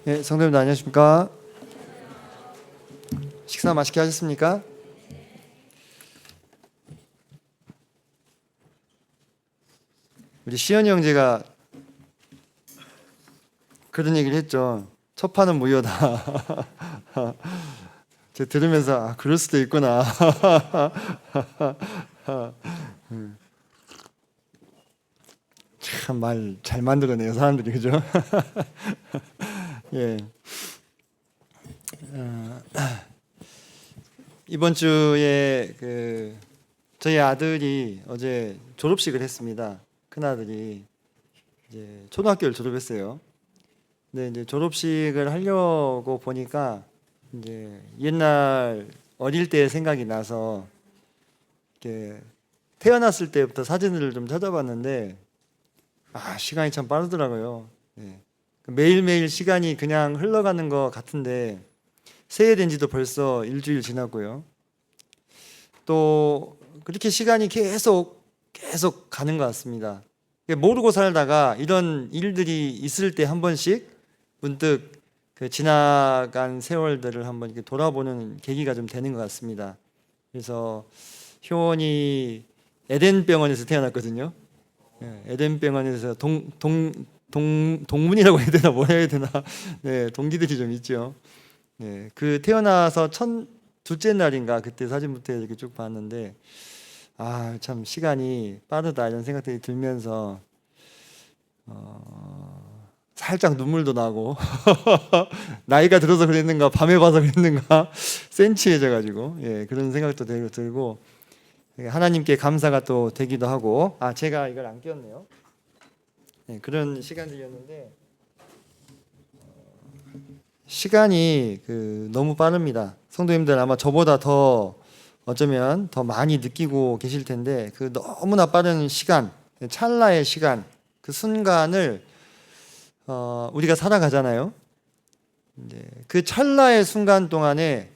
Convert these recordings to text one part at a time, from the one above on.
네, 성도님들 안녕하십니까? 식사 맛있게 하셨습니까? 우리 시연이 형제가 그런 얘기를 했죠. 첫 판은 무효다. 제가 들으면서 그럴 수도 있구나. 참 말 잘 만들어내요 사람들이, 그죠? 예. 이번 주에 저희 아들이 어제 졸업식을 했습니다. 큰 아들이 이제 초등학교를 졸업했어요. 근데 이제 졸업식을 하려고 보니까 이제 옛날 어릴 때 생각이 나서 이렇게 태어났을 때부터 사진을 좀 찾아봤는데 시간이 참 빠르더라고요. 예. 매일매일 시간이 그냥 흘러가는 것 같은데 새해된 지도 벌써 일주일 지났고요. 또 그렇게 시간이 계속 가는 것 같습니다. 모르고 살다가 이런 일들이 있을 때 한 번씩 문득 그 지나간 세월들을 한번 이렇게 돌아보는 계기가 좀 되는 것 같습니다. 그래서 효원이 에덴병원에서 태어났거든요. 에덴병원에서 동문이라고 해야 되나 뭐라 해야 되나 네, 동기들이 좀 있죠. 네, 그 태어나서 둘째 날인가 그때 사진부터 이렇게 쭉 봤는데 참 시간이 빠르다 이런 생각들이 들면서 살짝 눈물도 나고 나이가 들어서 그랬는가 밤에 봐서 그랬는가 센치해져 가지고 그런 생각도 들고 하나님께 감사가 또 되기도 하고 제가 이걸 안 끼웠네요. 그런 시간들이었는데 시간이 너무 빠릅니다. 성도님들 아마 저보다 더 어쩌면 더 많이 느끼고 계실 텐데 너무나 빠른 시간, 찰나의 시간, 그 순간을 우리가 살아가잖아요. 이제 그 찰나의 순간 동안에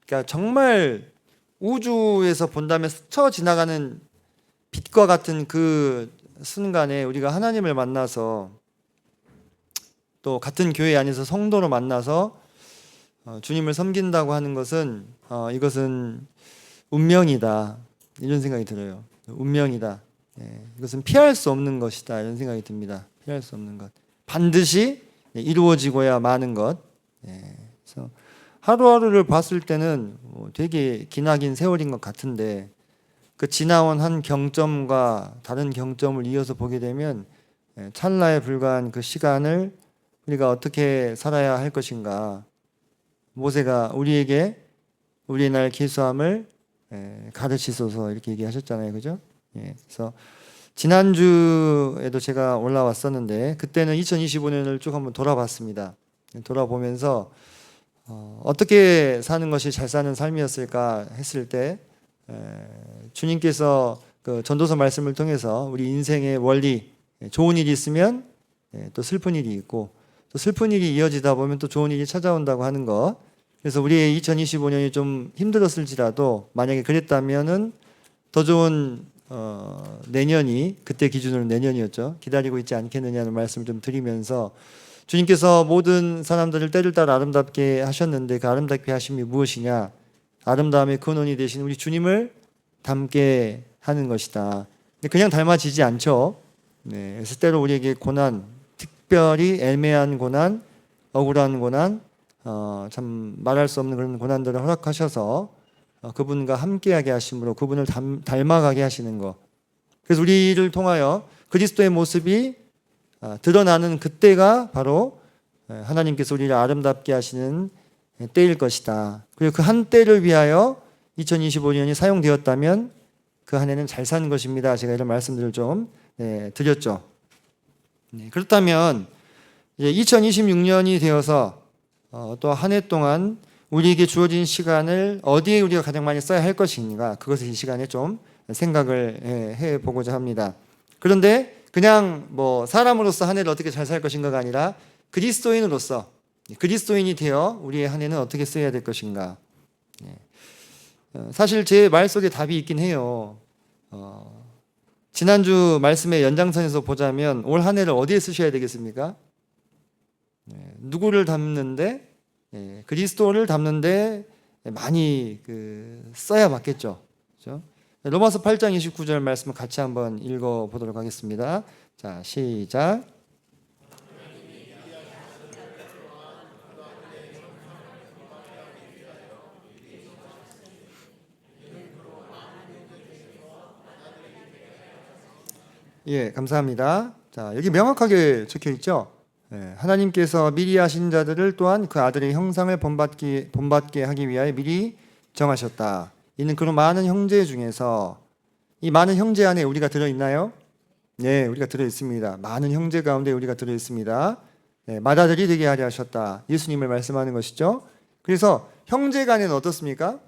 그러니까 정말 우주에서 본다면 스쳐 지나가는 빛과 같은 그 순간에 우리가 하나님을 만나서 또 같은 교회 안에서 성도로 만나서 주님을 섬긴다고 하는 것은 이것은 운명이다 이런 생각이 들어요. 운명이다. 이것은 피할 수 없는 것이다 이런 생각이 듭니다. 피할 수 없는 것. 반드시 이루어지고야 마는 것. 그래서 하루하루를 봤을 때는 되게 기나긴 세월인 것 같은데 그 지나온 한 경점과 다른 경점을 이어서 보게 되면 찰나에 불과한 그 시간을 우리가 어떻게 살아야 할 것인가. 모세가 우리에게 우리의 날 계수함을 가르치소서 이렇게 얘기하셨잖아요, 그죠? 그래서 지난주에도 제가 올라왔었는데 그때는 2025년을 쭉 한번 돌아봤습니다. 돌아보면서 어떻게 사는 것이 잘 사는 삶이었을까 했을 때 주님께서 그 전도서 말씀을 통해서 우리 인생의 원리, 좋은 일이 있으면 또 슬픈 일이 있고 또 슬픈 일이 이어지다 보면 또 좋은 일이 찾아온다고 하는 것. 그래서 우리의 2025년이 좀 힘들었을지라도 만약에 그랬다면은 더 좋은 내년이 그때 기준으로 내년이었죠. 기다리고 있지 않겠느냐는 말씀을 좀 드리면서 주님께서 모든 사람들을 때를 따라 아름답게 하셨는데 그 아름답게 하심이 무엇이냐? 아름다움의 근원이 되신 우리 주님을 닮게 하는 것이다. 근데 그냥 닮아지지 않죠. 그래서 때로 우리에게 고난, 특별히 애매한 고난, 억울한 고난, 참 말할 수 없는 그런 고난들을 허락하셔서 그분과 함께하게 하심으로 그분을 닮아가게 하시는 것. 그래서 우리를 통하여 그리스도의 모습이 드러나는 그때가 바로 하나님께서 우리를 아름답게 하시는 때일 것이다. 그리고 그 한 때를 위하여 2025년이 사용되었다면 그 한 해는 잘 사는 것입니다. 제가 이런 말씀들을 좀 드렸죠. 그렇다면 이제 2026년이 되어서 또 한 해 동안 우리에게 주어진 시간을 어디에 우리가 가장 많이 써야 할 것인가, 그것을 이 시간에 좀 생각을 해보고자 합니다. 그런데 그냥 사람으로서 한 해를 어떻게 잘 살 것인가가 아니라 그리스도인으로서 그리스도인이 되어 우리의 한 해는 어떻게 써야 될 것인가. 사실 제 말 속에 답이 있긴 해요. 지난주 말씀의 연장선에서 보자면 올 한 해를 어디에 쓰셔야 되겠습니까? 누구를 닮는데 그리스도를 닮는데 많이 써야 맞겠죠. 그렇죠? 로마서 8장 29절 말씀을 같이 한번 읽어보도록 하겠습니다. 자, 시작. 예, 감사합니다. 자, 여기 명확하게 적혀 있죠. 하나님께서 미리 하신 자들을 또한 그 아들의 형상을 본받게 하기 위하여 미리 정하셨다. 이는 그런 많은 형제 중에서 이 많은 형제 안에 우리가 들어 있나요? 네, 우리가 들어 있습니다. 많은 형제 가운데 우리가 들어 있습니다. 맏아들이 되게 하려 하셨다. 예수님을 말씀하는 것이죠. 그래서 형제 간에는 어떻습니까?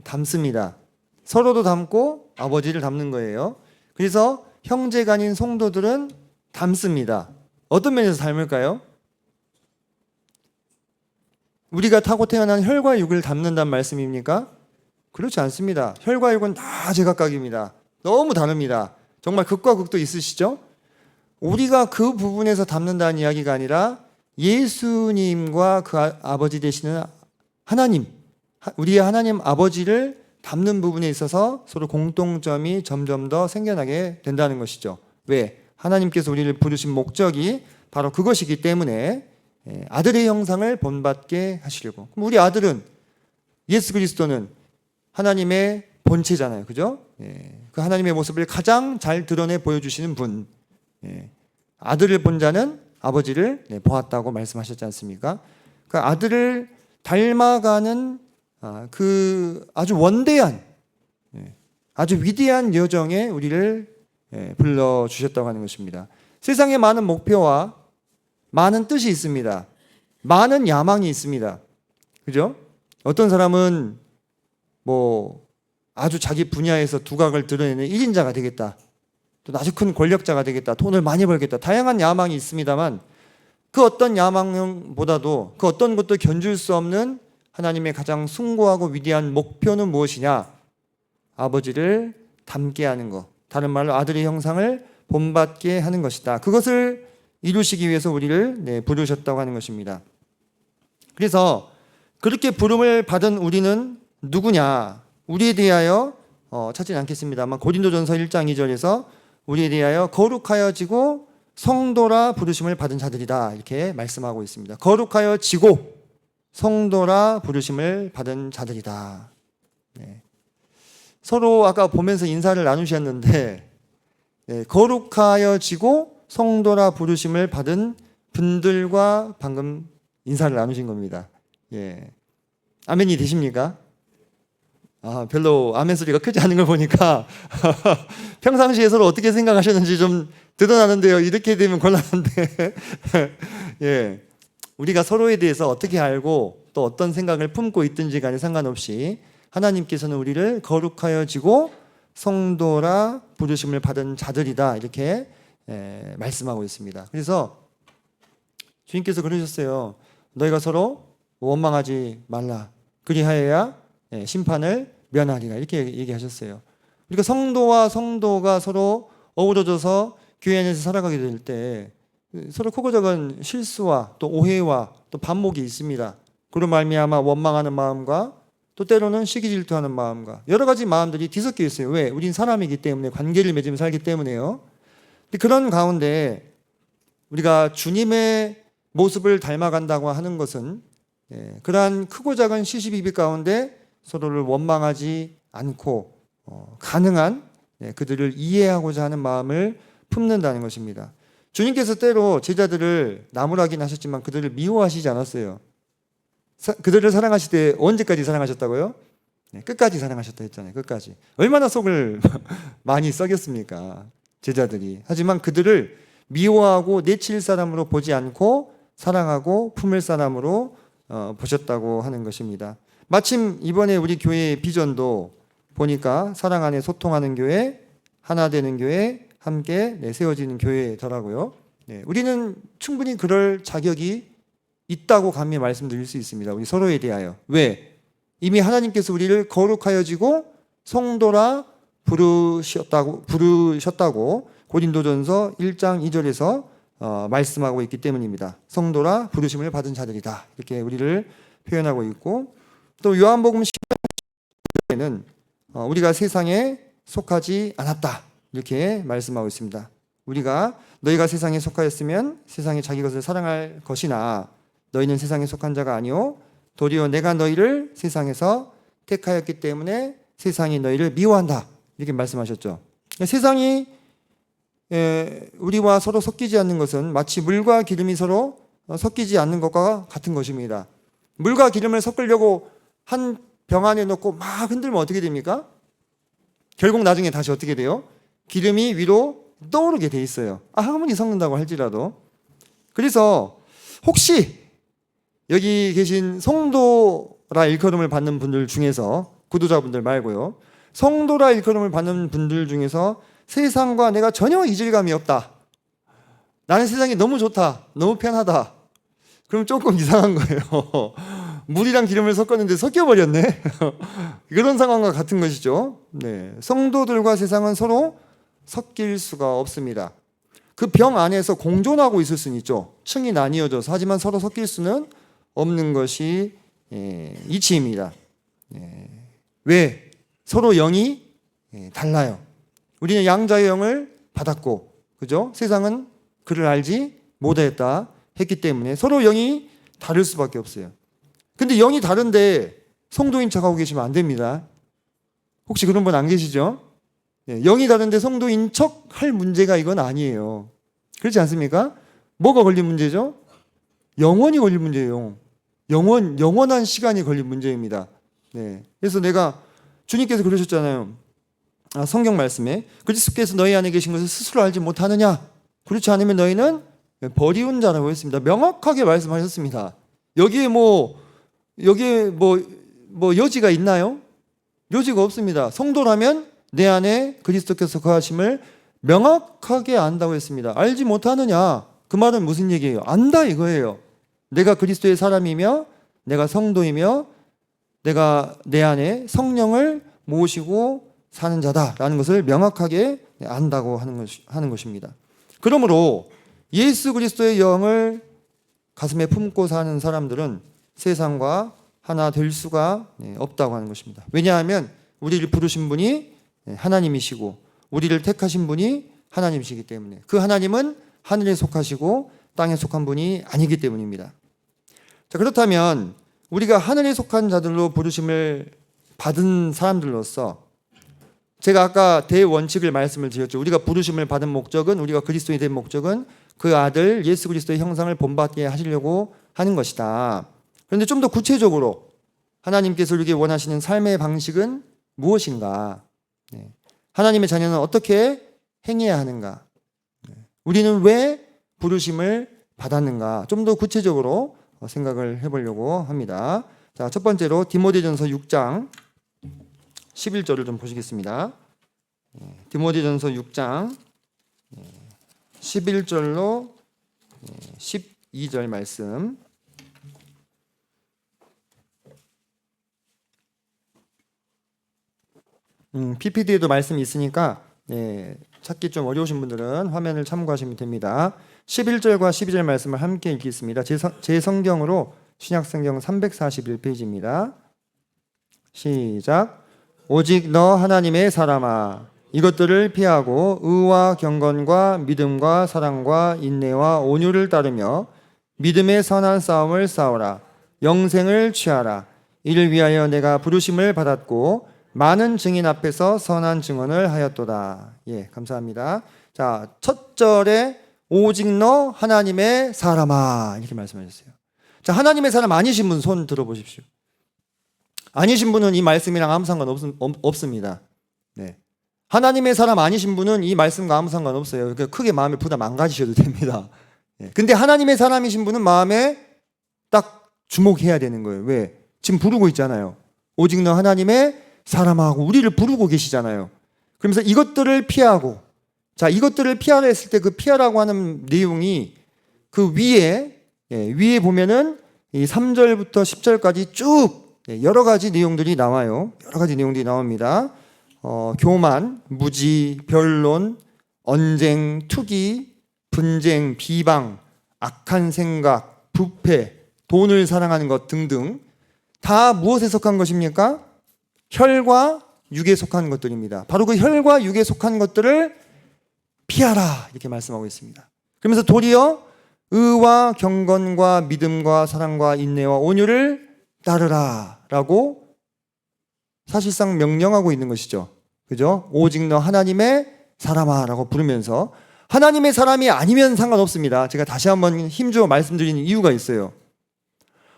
닮습니다. 서로도 닮고 아버지를 닮는 거예요. 그래서 형제 간인 성도들은 닮습니다. 어떤 면에서 닮을까요? 우리가 타고 태어난 혈과 육을 닮는다는 말씀입니까? 그렇지 않습니다. 혈과 육은 다 제각각입니다. 너무 다릅니다. 정말 극과 극도 있으시죠? 우리가 그 부분에서 닮는다는 이야기가 아니라 예수님과 그 아버지 되시는 하나님, 우리의 하나님 아버지를 닮는 부분에 있어서 서로 공통점이 점점 더 생겨나게 된다는 것이죠. 왜? 하나님께서 우리를 부르신 목적이 바로 그것이기 때문에 아들의 형상을 본받게 하시려고. 그럼 우리 아들은, 예수 그리스도는 하나님의 본체잖아요. 그죠? 그 하나님의 모습을 가장 잘 드러내 보여주시는 분. 아들을 본 자는 아버지를 보았다고 말씀하셨지 않습니까? 그 아들을 닮아가는 그 아주 원대한, 아주 위대한 여정에 우리를 불러주셨다고 하는 것입니다. 세상에 많은 목표와 많은 뜻이 있습니다. 많은 야망이 있습니다. 그죠? 어떤 사람은 아주 자기 분야에서 두각을 드러내는 1인자가 되겠다. 또 아주 큰 권력자가 되겠다. 돈을 많이 벌겠다. 다양한 야망이 있습니다만 그 어떤 야망보다도 그 어떤 것도 견줄 수 없는 하나님의 가장 숭고하고 위대한 목표는 무엇이냐? 아버지를 닮게 하는 것. 다른 말로 아들의 형상을 본받게 하는 것이다. 그것을 이루시기 위해서 우리를 부르셨다고 하는 것입니다. 그래서 그렇게 부름을 받은 우리는 누구냐? 우리에 대하여 찾지는 않겠습니다만 고린도전서 1장 2절에서 우리에 대하여 거룩하여지고 성도라 부르심을 받은 자들이다. 이렇게 말씀하고 있습니다. 거룩하여지고 성도라 부르심을 받은 자들이다. 서로 아까 보면서 인사를 나누셨는데 거룩하여지고 성도라 부르심을 받은 분들과 방금 인사를 나누신 겁니다. 아멘이 되십니까? 별로 아멘 소리가 크지 않은 걸 보니까 평상시에 서로 어떻게 생각하셨는지 좀 드러나는데요. 이렇게 되면 곤란한데 우리가 서로에 대해서 어떻게 알고 또 어떤 생각을 품고 있든지 간에 상관없이 하나님께서는 우리를 거룩하여지고 성도라 부르심을 받은 자들이다. 이렇게 말씀하고 있습니다. 그래서 주님께서 그러셨어요. 너희가 서로 원망하지 말라. 그리하여야 심판을 면하리라. 이렇게 얘기하셨어요. 우리가 성도와 성도가 서로 어우러져서 교회 안에서 살아가게 될 때 서로 크고 작은 실수와 또 오해와 또 반목이 있습니다. 그로 말미암아 원망하는 마음과 또 때로는 시기 질투하는 마음과 여러 가지 마음들이 뒤섞여 있어요. 왜? 우린 사람이기 때문에, 관계를 맺으며 살기 때문에요. 그런 가운데 우리가 주님의 모습을 닮아간다고 하는 것은 그러한 크고 작은 시시비비 가운데 서로를 원망하지 않고 가능한 그들을 이해하고자 하는 마음을 품는다는 것입니다. 주님께서 때로 제자들을 나무라긴 하셨지만 그들을 미워하시지 않았어요. 그들을 사랑하실 때 언제까지 사랑하셨다고요? 끝까지 사랑하셨다 했잖아요. 끝까지. 얼마나 속을 많이 썩였습니까? 제자들이. 하지만 그들을 미워하고 내칠 사람으로 보지 않고 사랑하고 품을 사람으로 보셨다고 하는 것입니다. 마침 이번에 우리 교회의 비전도 보니까 사랑 안에 소통하는 교회, 하나 되는 교회, 함께 세워지는 교회더라고요. 우리는 충분히 그럴 자격이 있다고 감히 말씀드릴 수 있습니다. 우리 서로에 대하여. 왜? 이미 하나님께서 우리를 거룩하여지고 성도라 부르셨다고 고린도전서 1장 2절에서 말씀하고 있기 때문입니다. 성도라 부르심을 받은 자들이다. 이렇게 우리를 표현하고 있고, 또 요한복음 10장에는 우리가 세상에 속하지 않았다. 이렇게 말씀하고 있습니다. 우리가 너희가 세상에 속하였으면 세상이 자기 것을 사랑할 것이나 너희는 세상에 속한 자가 아니요 도리어 내가 너희를 세상에서 택하였기 때문에 세상이 너희를 미워한다. 이렇게 말씀하셨죠. 세상이 우리와 서로 섞이지 않는 것은 마치 물과 기름이 서로 섞이지 않는 것과 같은 것입니다. 물과 기름을 섞으려고 한 병 안에 넣고 막 흔들면 어떻게 됩니까? 결국 나중에 다시 어떻게 돼요? 기름이 위로 떠오르게 돼 있어요. 아무리 섞는다고 할지라도. 그래서 혹시 여기 계신 성도라 일컬음을 받는 분들 중에서, 구도자분들 말고요, 성도라 일컬음을 받는 분들 중에서 세상과 내가 전혀 이질감이 없다, 나는 세상이 너무 좋다, 너무 편하다, 그럼 조금 이상한 거예요. 물이랑 기름을 섞었는데 섞여버렸네. 그런 상황과 같은 것이죠. 네, 성도들과 세상은 서로 섞일 수가 없습니다. 그 병 안에서 공존하고 있을 수는 있죠. 층이 나뉘어져서. 하지만 서로 섞일 수는 없는 것이 이치입니다. 왜? 서로 영이 달라요. 우리는 양자의 영을 받았고, 그죠? 세상은 그를 알지 못하였다 했기 때문에 서로 영이 다를 수밖에 없어요. 근데 영이 다른데 성도인 척하고 계시면 안 됩니다. 혹시 그런 분 안 계시죠? 영이 다른데 성도인 척 할 문제가 이건 아니에요. 그렇지 않습니까? 뭐가 걸린 문제죠? 영원히 걸린 문제예요. 영원한 시간이 걸린 문제입니다. 네. 그래서 내가, 주님께서 그러셨잖아요. 성경 말씀에 그리스도께서 너희 안에 계신 것을 스스로 알지 못하느냐? 그렇지 않으면 너희는 버리운 자라고 했습니다. 명확하게 말씀하셨습니다. 여기에 뭐 여지가 있나요? 여지가 없습니다. 성도라면 내 안에 그리스도께서 거하심을 명확하게 안다고 했습니다. 알지 못하느냐? 그 말은 무슨 얘기예요? 안다 이거예요. 내가 그리스도의 사람이며 내가 성도이며 내가 내 안에 성령을 모시고 사는 자다라는 것을 명확하게 안다고 하는 것입니다. 그러므로 예수 그리스도의 영을 가슴에 품고 사는 사람들은 세상과 하나 될 수가 없다고 하는 것입니다. 왜냐하면 우리를 부르신 분이 하나님이시고 우리를 택하신 분이 하나님이시기 때문에, 그 하나님은 하늘에 속하시고 땅에 속한 분이 아니기 때문입니다. 자, 그렇다면 우리가 하늘에 속한 자들로 부르심을 받은 사람들로서, 제가 아까 대원칙을 말씀을 드렸죠. 우리가 부르심을 받은 목적은, 우리가 그리스도인이 된 목적은 그 아들 예수 그리스도의 형상을 본받게 하시려고 하는 것이다. 그런데 좀 더 구체적으로 하나님께서 우리에게 원하시는 삶의 방식은 무엇인가? 하나님의 자녀는 어떻게 행해야 하는가? 우리는 왜 부르심을 받았는가? 좀 더 구체적으로 생각을 해보려고 합니다. 자, 첫 번째로 디모데전서 6장 11절을 좀 보시겠습니다. 디모데전서 6장 11절로 12절 말씀. PPT에도 말씀이 있으니까 찾기 좀 어려우신 분들은 화면을 참고하시면 됩니다. 11절과 12절 말씀을 함께 읽겠습니다. 제 성경으로 신약성경 341페이지입니다. 시작. 오직 너 하나님의 사람아, 이것들을 피하고 의와 경건과 믿음과 사랑과 인내와 온유를 따르며 믿음의 선한 싸움을 싸우라. 영생을 취하라. 이를 위하여 내가 부르심을 받았고 많은 증인 앞에서 선한 증언을 하였도다. 예, 감사합니다. 자, 첫 절에 오직 너 하나님의 사람아, 이렇게 말씀하셨어요. 자, 하나님의 사람 아니신 분 손 들어보십시오. 아니신 분은 이 말씀이랑 아무 상관 없습니다. 네. 하나님의 사람 아니신 분은 이 말씀과 아무 상관 없어요. 그러니까 크게 마음에 부담 안 가지셔도 됩니다. 근데 하나님의 사람이신 분은 마음에 딱 주목해야 되는 거예요. 왜? 지금 부르고 있잖아요. 오직 너 하나님의 사람하고 우리를 부르고 계시잖아요. 그러면서 이것들을 피하고, 자, 이것들을 피하라 했을 때 그 피하라고 하는 내용이 그 위에 보면은 이 3절부터 10절까지 쭉 여러 가지 내용들이 나와요. 여러 가지 내용들이 나옵니다. 교만, 무지, 변론, 언쟁, 투기, 분쟁, 비방, 악한 생각, 부패, 돈을 사랑하는 것 등등 다 무엇에 속한 것입니까? 혈과 육에 속한 것들입니다. 바로 그 혈과 육에 속한 것들을 피하라 이렇게 말씀하고 있습니다. 그러면서 도리어 의와 경건과 믿음과 사랑과 인내와 온유를 따르라 라고 사실상 명령하고 있는 것이죠. 그죠? 오직 너 하나님의 사람아 라고 부르면서 하나님의 사람이 아니면 상관없습니다. 제가 다시 한번 힘주어 말씀드리는 이유가 있어요.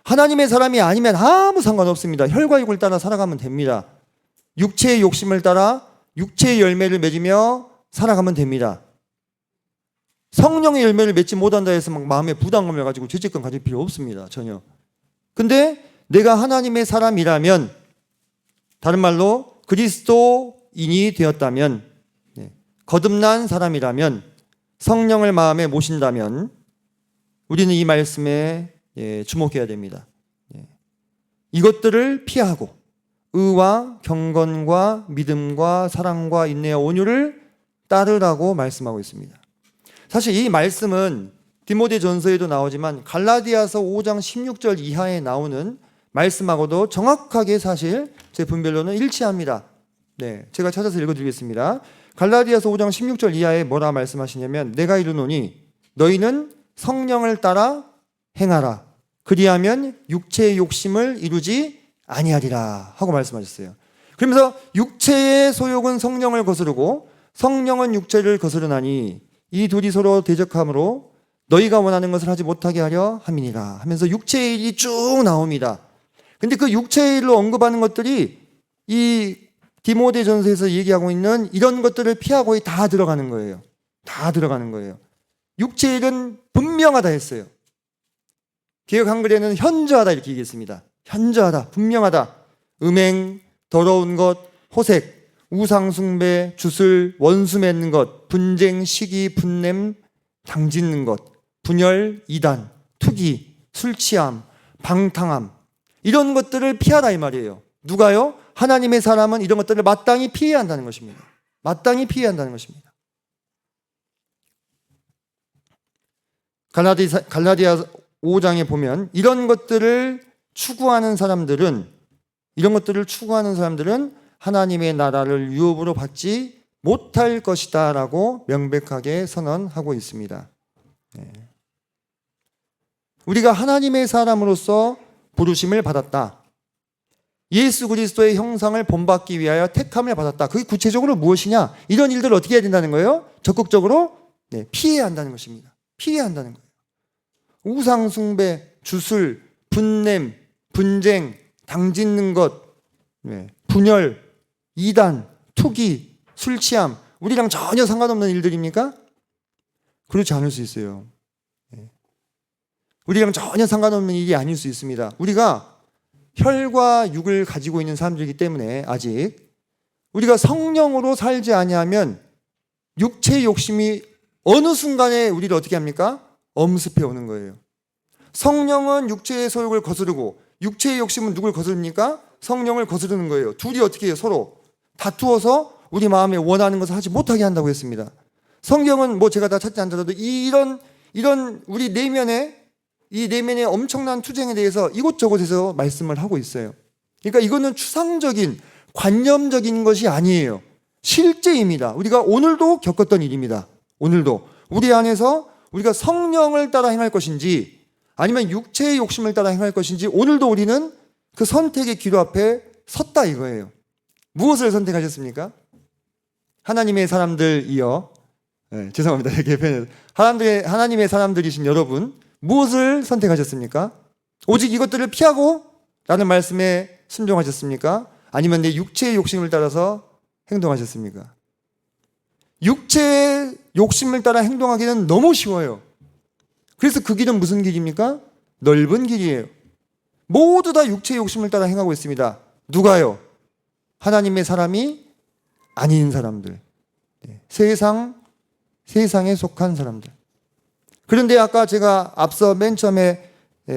하나님의 사람이 아니면 아무 상관없습니다. 혈과 육을 따라 살아가면 됩니다. 육체의 욕심을 따라 육체의 열매를 맺으며 살아가면 됩니다. 성령의 열매를 맺지 못한다 해서 막 마음에 부담감을 가지고 죄책감 가질 필요 없습니다. 전혀. 근데 내가 하나님의 사람이라면, 다른 말로 그리스도인이 되었다면, 거듭난 사람이라면, 성령을 마음에 모신다면 우리는 이 말씀에 주목해야 됩니다. 이것들을 피하고 의와 경건과 믿음과 사랑과 인내와 온유를 따르라고 말씀하고 있습니다. 사실 이 말씀은 디모데전서에도 나오지만 갈라디아서 5장 16절 이하에 나오는 말씀하고도 정확하게 사실 제 분별로는 일치합니다. 제가 찾아서 읽어드리겠습니다. 갈라디아서 5장 16절 이하에 뭐라 말씀하시냐면 내가 이르노니 너희는 성령을 따라 행하라. 그리하면 육체의 욕심을 이루지 아니하리라 하고 말씀하셨어요. 그러면서 육체의 소욕은 성령을 거스르고 성령은 육체를 거스르나니 이 둘이 서로 대적함으로 너희가 원하는 것을 하지 못하게 하려 함이니라 하면서 육체의 일이 쭉 나옵니다. 근데 그 육체의 일로 언급하는 것들이 이 디모데전서에서 얘기하고 있는 이런 것들을 피하고 다 들어가는 거예요. 다 들어가는 거예요. 육체의 일은 분명하다 했어요. 개역 한글에는 현저하다 이렇게 얘기했습니다. 현저하다, 분명하다. 음행, 더러운 것, 호색, 우상숭배, 주술, 원수 맺는 것, 분쟁, 시기, 분냄, 당짓는 것, 분열, 이단, 투기, 술취함, 방탕함 이런 것들을 피하라 이 말이에요. 누가요? 하나님의 사람은 이런 것들을 마땅히 피해야 한다는 것입니다. 마땅히 피해야 한다는 것입니다. 갈라디아 5장에 보면 이런 것들을 추구하는 사람들은 하나님의 나라를 유업으로 받지 못할 것이다 라고 명백하게 선언하고 있습니다. 우리가 하나님의 사람으로서 부르심을 받았다. 예수 그리스도의 형상을 본받기 위하여 택함을 받았다. 그게 구체적으로 무엇이냐? 이런 일들을 어떻게 해야 된다는 거예요? 적극적으로 피해야 한다는 것입니다. 피해야 한다는 거예요. 우상숭배, 주술, 분냄, 분쟁, 당짓는 것, 분열, 이단, 투기, 술취함 우리랑 전혀 상관없는 일들입니까? 그렇지 않을 수 있어요. 우리랑 전혀 상관없는 일이 아닐 수 있습니다. 우리가 혈과 육을 가지고 있는 사람들이기 때문에 아직 우리가 성령으로 살지 아니하면 육체의 욕심이 어느 순간에 우리를 어떻게 합니까? 엄습해 오는 거예요. 성령은 육체의 소욕을 거스르고 육체의 욕심은 누굴 거스릅니까? 성령을 거스르는 거예요. 둘이 어떻게 해요? 서로 다투어서 우리 마음에 원하는 것을 하지 못하게 한다고 했습니다. 성경은 뭐 제가 다 찾지 않더라도 이런 우리 내면의 엄청난 투쟁에 대해서 이곳저곳에서 말씀을 하고 있어요. 그러니까 이거는 추상적인 관념적인 것이 아니에요. 실제입니다. 우리가 오늘도 겪었던 일입니다. 오늘도 우리 안에서 우리가 성령을 따라 행할 것인지 아니면 육체의 욕심을 따라 행할 것인지 오늘도 우리는 그 선택의 기로 앞에 섰다 이거예요. 무엇을 선택하셨습니까? 하나님의 사람들이여, 죄송합니다. 개편에서 하나님의 사람들이신 여러분 무엇을 선택하셨습니까? 오직 이것들을 피하고 라는 말씀에 순종하셨습니까? 아니면 내 육체의 욕심을 따라서 행동하셨습니까? 육체의 욕심을 따라 행동하기는 너무 쉬워요. 그래서 그 길은 무슨 길입니까? 넓은 길이에요. 모두 다 육체의 욕심을 따라 행하고 있습니다. 누가요? 하나님의 사람이 아닌 사람들. 세상에 속한 사람들. 그런데 아까 제가 앞서 맨 처음에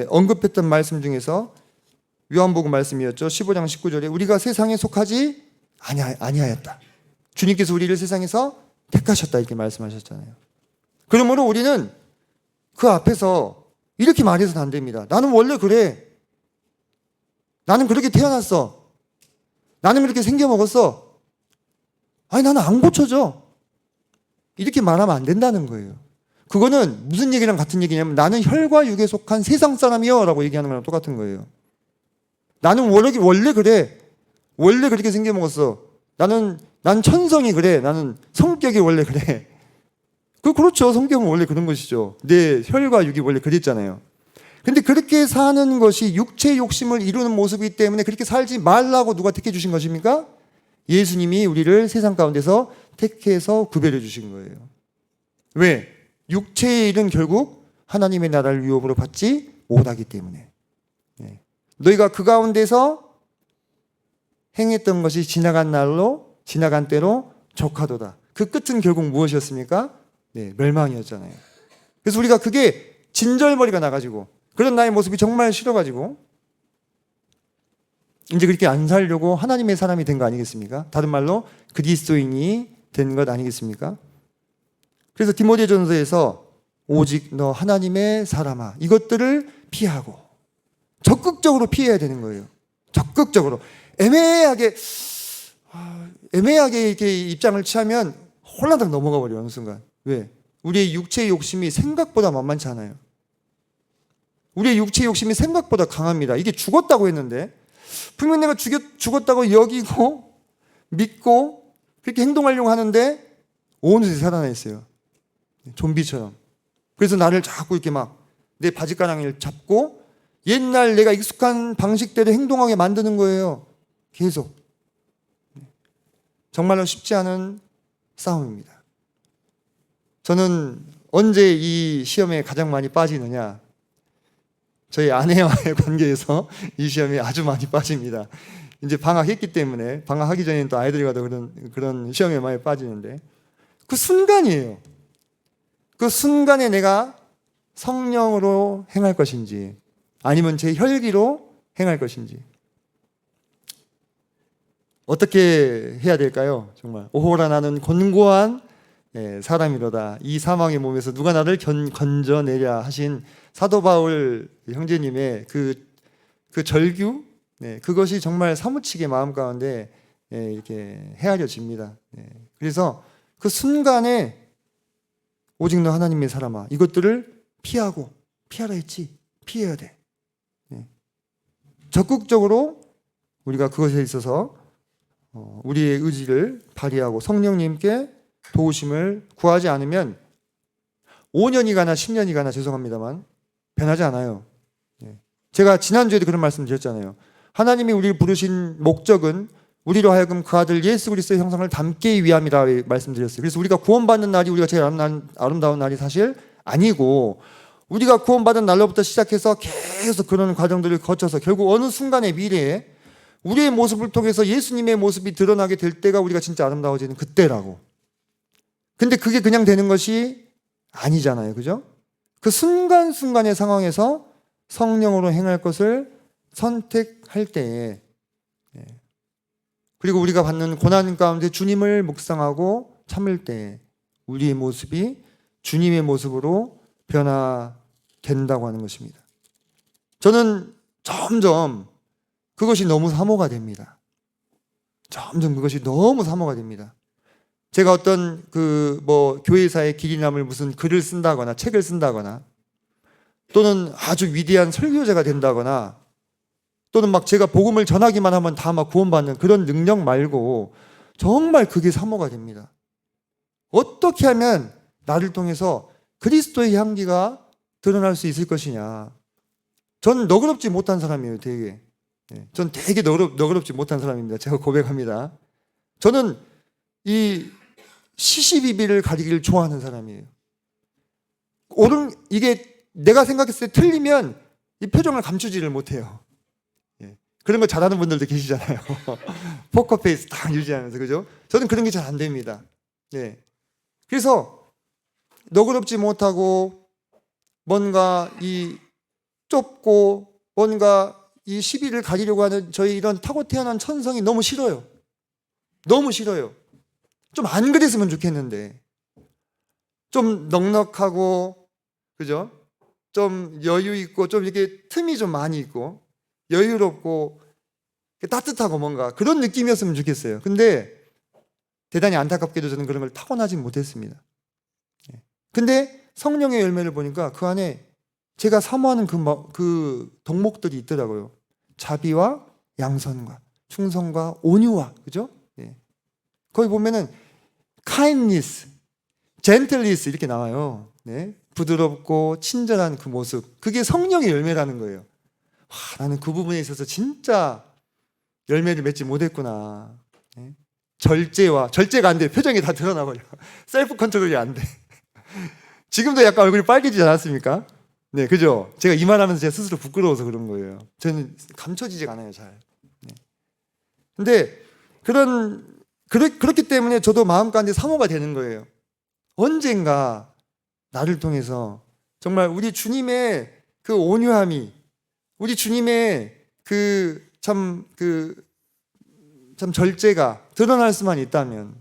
언급했던 말씀 중에서 요한복음 말씀이었죠. 15장 19절에 우리가 세상에 속하지 아니하였다. 주님께서 우리를 세상에서 택하셨다 이렇게 말씀하셨잖아요. 그러므로 우리는 그 앞에서 이렇게 말해서는 안 됩니다. 나는 원래 그래. 나는 그렇게 태어났어. 나는 그렇게 생겨먹었어. 아니, 나는 안 고쳐져. 이렇게 말하면 안 된다는 거예요. 그거는 무슨 얘기랑 같은 얘기냐면 나는 혈과 육에 속한 세상 사람이요 라고 얘기하는 거랑 똑같은 거예요. 나는 원래 그래. 원래 그렇게 생겨먹었어. 난 천성이 그래. 나는 성격이 원래 그래. 그렇죠. 성격은 원래 그런 것이죠. 내 혈과 육이 원래 그랬잖아요. 근데 그렇게 사는 것이 육체의 욕심을 이루는 모습이기 때문에 그렇게 살지 말라고 누가 택해 주신 것입니까? 예수님이 우리를 세상 가운데서 택해서 구별해 주신 거예요. 왜? 육체의 일은 결국 하나님의 나라를 유업으로 받지 못하기 때문에. 너희가 그 가운데서 행했던 것이 지나간 날로 지나간 때로 족하도다. 그 끝은 결국 무엇이었습니까? 멸망이었잖아요. 그래서 우리가 그게 진절머리가 나가지고 그런 나의 모습이 정말 싫어가지고 이제 그렇게 안 살려고 하나님의 사람이 된 거 아니겠습니까? 다른 말로 그리스도인이 된 것 아니겠습니까? 그래서 디모데전서에서 오직 너 하나님의 사람아 이것들을 피하고 적극적으로 피해야 되는 거예요. 적극적으로 애매하게 이렇게 입장을 취하면 홀라당 넘어가 버려요. 어느 순간. 왜? 우리의 육체의 욕심이 생각보다 만만치 않아요. 우리의 육체의 욕심이 생각보다 강합니다. 이게 죽었다고 했는데 분명 내가 죽었다고 여기고 믿고 그렇게 행동하려고 하는데 온전히 살아나 있어요. 좀비처럼. 그래서 나를 자꾸 이렇게 막 내 바지가랑이를 잡고 옛날 내가 익숙한 방식대로 행동하게 만드는 거예요. 계속. 정말로 쉽지 않은 싸움입니다. 저는 언제 이 시험에 가장 많이 빠지느냐? 저희 아내와의 관계에서 이 시험에 아주 많이 빠집니다. 이제 방학했기 때문에 방학하기 전에는 또 아이들이 가도 그런 시험에 많이 빠지는데 그 순간이에요. 그 순간에 내가 성령으로 행할 것인지 아니면 제 혈기로 행할 것인지 어떻게 해야 될까요? 정말 오호라 나는 곤고한 사람이로다. 이 사망의 몸에서 누가 나를 건져내랴 하신 사도 바울 형제님의 그 절규 그것이 정말 사무치게 마음 가운데 이렇게 헤아려집니다. 그래서 그 순간에 오직 너 하나님의 사람아 이것들을 피하라 했지. 피해야 돼. 적극적으로 우리가 그것에 있어서 우리의 의지를 발휘하고 성령님께 도우심을 구하지 않으면 5년이 가나 10년이 가나 죄송합니다만 변하지 않아요. 제가 지난주에도 그런 말씀 드렸잖아요. 하나님이 우리를 부르신 목적은 우리로 하여금 그 아들 예수 그리스도의 형상을 담기 위함이라 말씀드렸어요. 그래서 우리가 구원받는 날이 우리가 제일 아름다운 날이 사실 아니고 우리가 구원받은 날로부터 시작해서 계속 그런 과정들을 거쳐서 결국 어느 순간의 미래에 우리의 모습을 통해서 예수님의 모습이 드러나게 될 때가 우리가 진짜 아름다워지는 그때라고. 근데 그게 그냥 되는 것이 아니잖아요. 그죠? 그 순간순간의 상황에서 성령으로 행할 것을 선택할 때에 그리고 우리가 받는 고난 가운데 주님을 묵상하고 참을 때에 우리의 모습이 주님의 모습으로 변화된다고 하는 것입니다. 저는 점점 그것이 너무 사모가 됩니다. 점점 그것이 너무 사모가 됩니다. 제가 어떤 교회사의 길이남을 무슨 글을 쓴다거나 책을 쓴다거나 또는 아주 위대한 설교자가 된다거나 또는 막 제가 복음을 전하기만 하면 다 막 구원받는 그런 능력 말고 정말 그게 사모가 됩니다. 어떻게 하면 나를 통해서 그리스도의 향기가 드러날 수 있을 것이냐. 전 너그럽지 못한 사람이에요, 되게. 전 되게 너그럽지 못한 사람입니다. 제가 고백합니다. 저는 이 시시비비를 가리기를 좋아하는 사람이에요. 이게 내가 생각했을 때 틀리면 이 표정을 감추지를 못해요. 그런 거 잘하는 분들도 계시잖아요. 포커페이스 딱 유지하면서, 그죠? 저는 그런 게 잘 안 됩니다. 그래서 너그럽지 못하고 뭔가 이 좁고 뭔가 이 시비를 가리려고 하는 저희 이런 타고 태어난 천성이 너무 싫어요. 너무 싫어요. 좀 안 그랬으면 좋겠는데. 좀 넉넉하고, 그죠? 좀 여유 있고, 좀 이렇게 틈이 좀 많이 있고, 여유롭고, 따뜻하고 뭔가 그런 느낌이었으면 좋겠어요. 근데 대단히 안타깝게도 저는 그런 걸 타고나진 못했습니다. 근데 성령의 열매를 보니까 그 안에 제가 사모하는 그 덕목들이 있더라고요. 자비와 양선과 충성과 온유와, 그죠? 거기 보면은 kindness, gentleness 이렇게 나와요. 부드럽고 친절한 그 모습, 그게 성령의 열매라는 거예요. 와, 나는 그 부분에 있어서 진짜 열매를 맺지 못했구나. 절제가 안 돼. 표정이 다 드러나버려. 셀프 컨트롤이 안 돼. 지금도 약간 얼굴이 빨개지지 않았습니까? 네, 그죠? 제가 이 말하면서 제가 스스로 부끄러워서 그런 거예요. 저는 감춰지지가 않아요, 잘. 근데 그렇기 때문에 저도 마음 가운데 사모가 되는 거예요. 언젠가 나를 통해서 정말 우리 주님의 그 온유함이, 우리 주님의 참 절제가 드러날 수만 있다면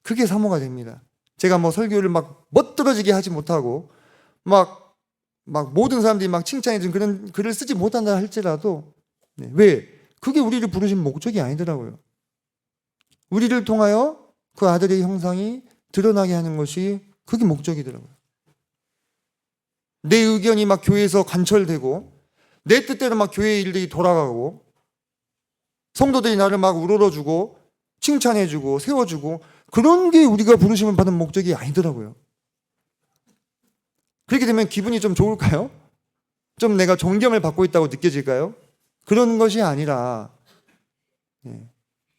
그게 사모가 됩니다. 제가 뭐 설교를 막 멋들어지게 하지 못하고 막 모든 사람들이 막 칭찬해 준 그런 글을 쓰지 못한다 할지라도, 왜? 그게 우리를 부르신 목적이 아니더라고요. 우리를 통하여 그 아들의 형상이 드러나게 하는 것이 그게 목적이더라고요. 내 의견이 막 교회에서 관철되고 내 뜻대로 막 교회 일들이 돌아가고 성도들이 나를 막 우러러주고 칭찬해주고 세워주고, 그런 게 우리가 부르심을 받은 목적이 아니더라고요. 그렇게 되면 기분이 좀 좋을까요? 좀 내가 존경을 받고 있다고 느껴질까요? 그런 것이 아니라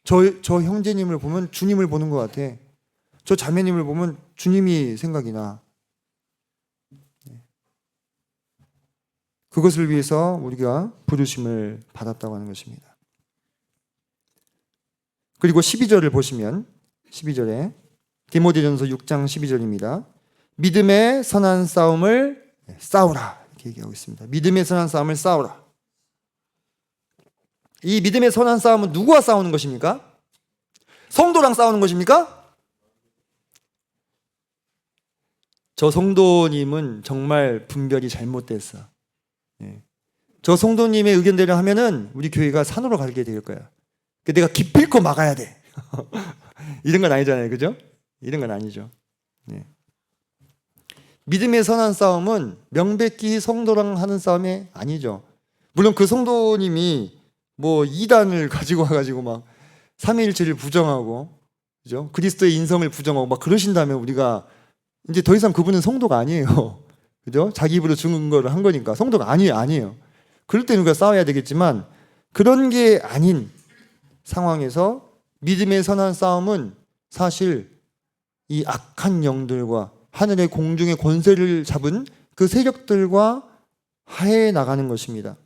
저 형제님을 보면 주님을 보는 것 같아. 저 자매님을 보면 주님이 생각이 나. 그것을 위해서 우리가 부르심을 받았다고 하는 것입니다. 그리고 12절을 보시면 12절에 디모데전서 6장 12절입니다. 믿음의 선한 싸움을 싸우라 이렇게 얘기하고 있습니다. 믿음의 선한 싸움을 싸우라. 이 믿음의 선한 싸움은 누구와 싸우는 것입니까? 성도랑 싸우는 것입니까? 저 성도님은 정말 분별이 잘못됐어. 저 성도님의 의견대로 하면은 우리 교회가 산으로 가게 될 거야. 내가 기필코 막아야 돼. 이런 건 아니잖아요, 그죠? 이런 건 아니죠. 믿음의 선한 싸움은 명백히 성도랑 하는 싸움이 아니죠. 물론 그 성도님이 뭐 이단을 가지고 와가지고 막 삼위일체를 부정하고, 그죠? 그리스도의 인성을 부정하고 막 그러신다면 우리가 이제 더 이상 그분은 성도가 아니에요. 그죠? 자기 입으로 증거를 한 거니까 성도가 아니에요. 그럴 때는 우리가 싸워야 되겠지만, 그런 게 아닌 상황에서 믿음의 선한 싸움은 사실 이 악한 영들과 하늘의 공중의 권세를 잡은 그 세력들과 하해 나가는 것입니다.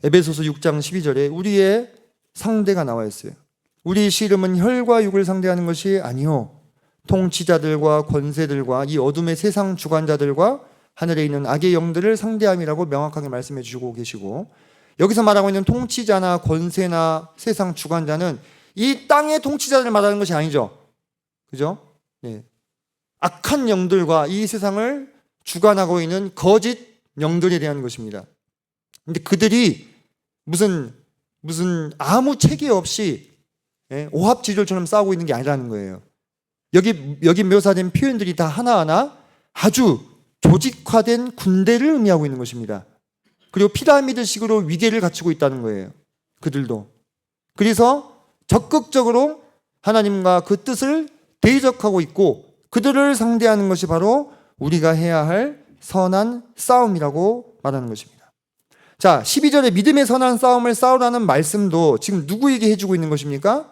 에베소서 6장 12절에 우리의 상대가 나와 있어요. 우리의 씨름은 혈과 육을 상대하는 것이 아니요 통치자들과 권세들과 이 어둠의 세상 주관자들과 하늘에 있는 악의 영들을 상대함이라고 명확하게 말씀해 주시고 계시고, 여기서 말하고 있는 통치자나 권세나 세상 주관자는 이 땅의 통치자들을 말하는 것이 아니죠. 그죠? 악한 영들과 이 세상을 주관하고 있는 거짓 영들에 대한 것입니다. 근데 그들이 무슨 아무 체계 없이 오합지졸처럼 싸우고 있는 게 아니라는 거예요. 여기 묘사된 표현들이 다 하나하나 아주 조직화된 군대를 의미하고 있는 것입니다. 그리고 피라미드식으로 위계를 갖추고 있다는 거예요. 그들도. 그래서 적극적으로 하나님과 그 뜻을 대적하고 있고, 그들을 상대하는 것이 바로 우리가 해야 할 선한 싸움이라고 말하는 것입니다. 자, 12절에 믿음의 선한 싸움을 싸우라는 말씀도 지금 누구에게 해주고 있는 것입니까?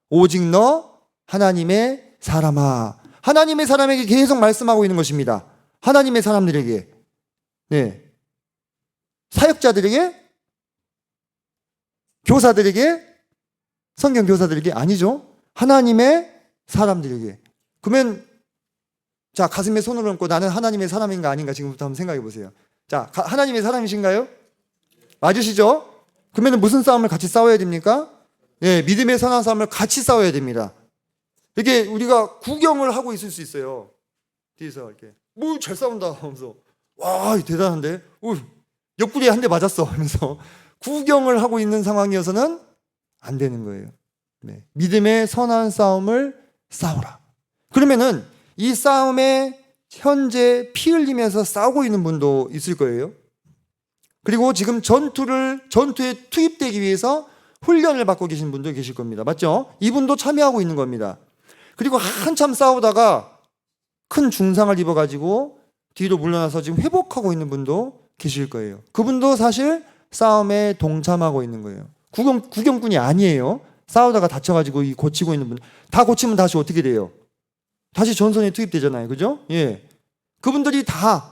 오직 너 하나님의 사람아. 하나님의 사람에게 계속 말씀하고 있는 것입니다. 하나님의 사람들에게, 사역자들에게, 교사들에게, 성경 교사들에게 아니죠. 하나님의 사람들에게. 그러면 자, 가슴에 손을 얹고 나는 하나님의 사람인가 아닌가 지금부터 한번 생각해 보세요. 자, 하나님의 사람이신가요? 맞으시죠? 그러면 무슨 싸움을 같이 싸워야 됩니까? 믿음의 선한 싸움을 같이 싸워야 됩니다. 이게 우리가 구경을 하고 있을 수 있어요. 뒤에서 이렇게 뭐 잘 싸운다 하면서 와 대단한데 옆구리에 한 대 맞았어 하면서 구경을 하고 있는 상황이어서는 안 되는 거예요. 네. 믿음의 선한 싸움을 싸우라. 그러면은 이 싸움에 현재 피 흘리면서 싸우고 있는 분도 있을 거예요. 그리고 지금 전투에 투입되기 위해서 훈련을 받고 계신 분도 계실 겁니다. 맞죠? 이분도 참여하고 있는 겁니다. 그리고 한참 싸우다가 큰 중상을 입어가지고 뒤로 물러나서 지금 회복하고 있는 분도 계실 거예요. 그분도 사실 싸움에 동참하고 있는 거예요. 구경꾼이 아니에요. 싸우다가 다쳐가지고 고치고 있는 분. 다 고치면 다시 어떻게 돼요? 다시 전선에 투입되잖아요. 그죠? 예. 그분들이 다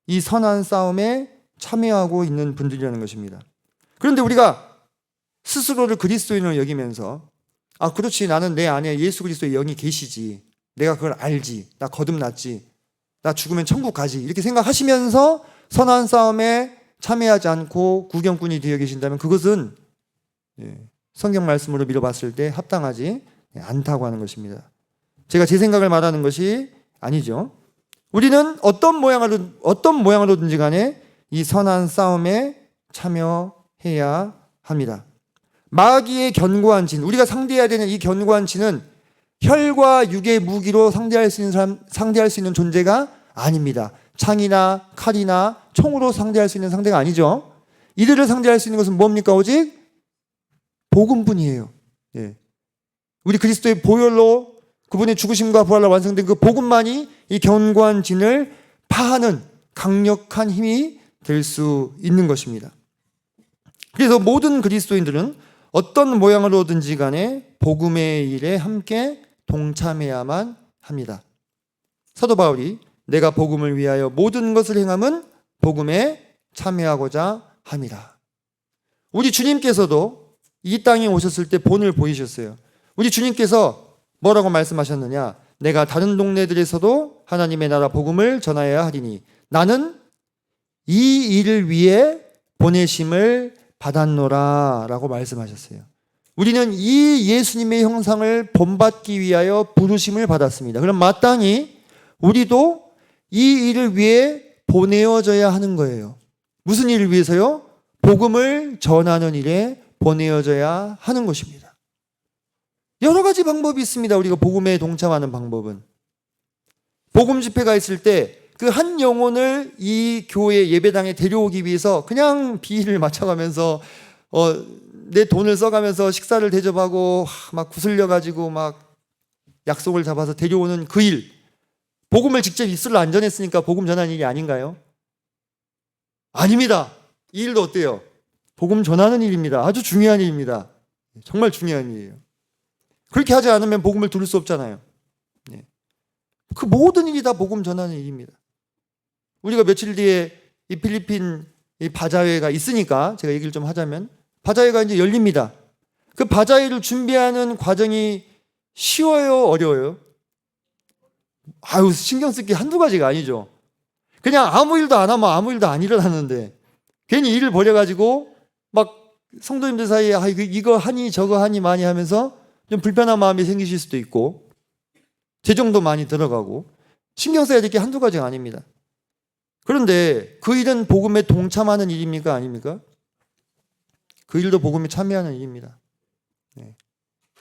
이 선한 싸움에 참여하고 있는 분들이라는 것입니다. 그런데 우리가 스스로를 그리스도인으로 여기면서 그렇지 나는 내 안에 예수 그리스도의 영이 계시지. 내가 그걸 알지. 나 거듭났지. 나 죽으면 천국 가지. 이렇게 생각하시면서 선한 싸움에 참여하지 않고 구경꾼이 되어 계신다면 그것은 성경 말씀으로 밀어봤을 때 합당하지 않다고 하는 것입니다. 제가 제 생각을 말하는 것이 아니죠. 우리는 어떤 모양으로든지 간에 이 선한 싸움에 참여해야 합니다. 마귀의 견고한 진, 우리가 상대해야 되는 이 견고한 진은 혈과 육의 무기로 상대할 수 있는 존재가 아닙니다. 창이나 칼이나 총으로 상대할 수 있는 상대가 아니죠. 이들을 상대할 수 있는 것은 뭡니까? 오직 복음뿐이에요. 우리 그리스도의 보혈로 그분의 죽으심과 부활로 완성된 그 복음만이 이 견고한 진을 파하는 강력한 힘이 될 수 있는 것입니다. 그래서 모든 그리스도인들은 어떤 모양으로든지 간에 복음의 일에 함께 동참해야만 합니다. 사도 바울이 내가 복음을 위하여 모든 것을 행함은 복음에 참여하고자 합니다. 우리 주님께서도 이 땅에 오셨을 때 본을 보이셨어요. 우리 주님께서 뭐라고 말씀하셨느냐? 내가 다른 동네들에서도 하나님의 나라 복음을 전하여야 하리니 나는 이 일을 위해 보내심을 받았노라 라고 말씀하셨어요. 우리는 이 예수님의 형상을 본받기 위하여 부르심을 받았습니다. 그럼 마땅히 우리도 이 일을 위해 보내어져야 하는 거예요. 무슨 일을 위해서요? 복음을 전하는 일에 보내어져야 하는 것입니다. 여러 가지 방법이 있습니다. 우리가 복음에 동참하는 방법은. 복음 집회가 있을 때 그 한 영혼을 이 교회 예배당에 데려오기 위해서 그냥 비를 맞춰가면서 내 돈을 써가면서 식사를 대접하고 막 구슬려가지고 막 약속을 잡아서 데려오는 그 일, 복음을 직접 입술로 안 전했으니까 복음 전하는 일이 아닌가요? 아닙니다. 이 일도 어때요? 복음 전하는 일입니다. 아주 중요한 일입니다. 정말 중요한 일이에요. 그렇게 하지 않으면 복음을 들을 수 없잖아요. 그 모든 일이 다 복음 전하는 일입니다. 우리가 며칠 뒤에 이 필리핀 이 바자회가 있으니까 제가 얘기를 좀 하자면 바자회가 이제 열립니다. 그 바자회를 준비하는 과정이 쉬워요? 어려워요? 신경 쓸 게 한두 가지가 아니죠. 그냥 아무 일도 안 하면 아무 일도 안 일어나는데 괜히 일을 벌여가지고 막 성도님들 사이에 이거 하니 저거 하니 많이 하면서 좀 불편한 마음이 생기실 수도 있고 재정도 많이 들어가고 신경 써야 될 게 한두 가지가 아닙니다. 그런데 그 일은 복음에 동참하는 일입니까? 아닙니까? 그 일도 복음에 참여하는 일입니다.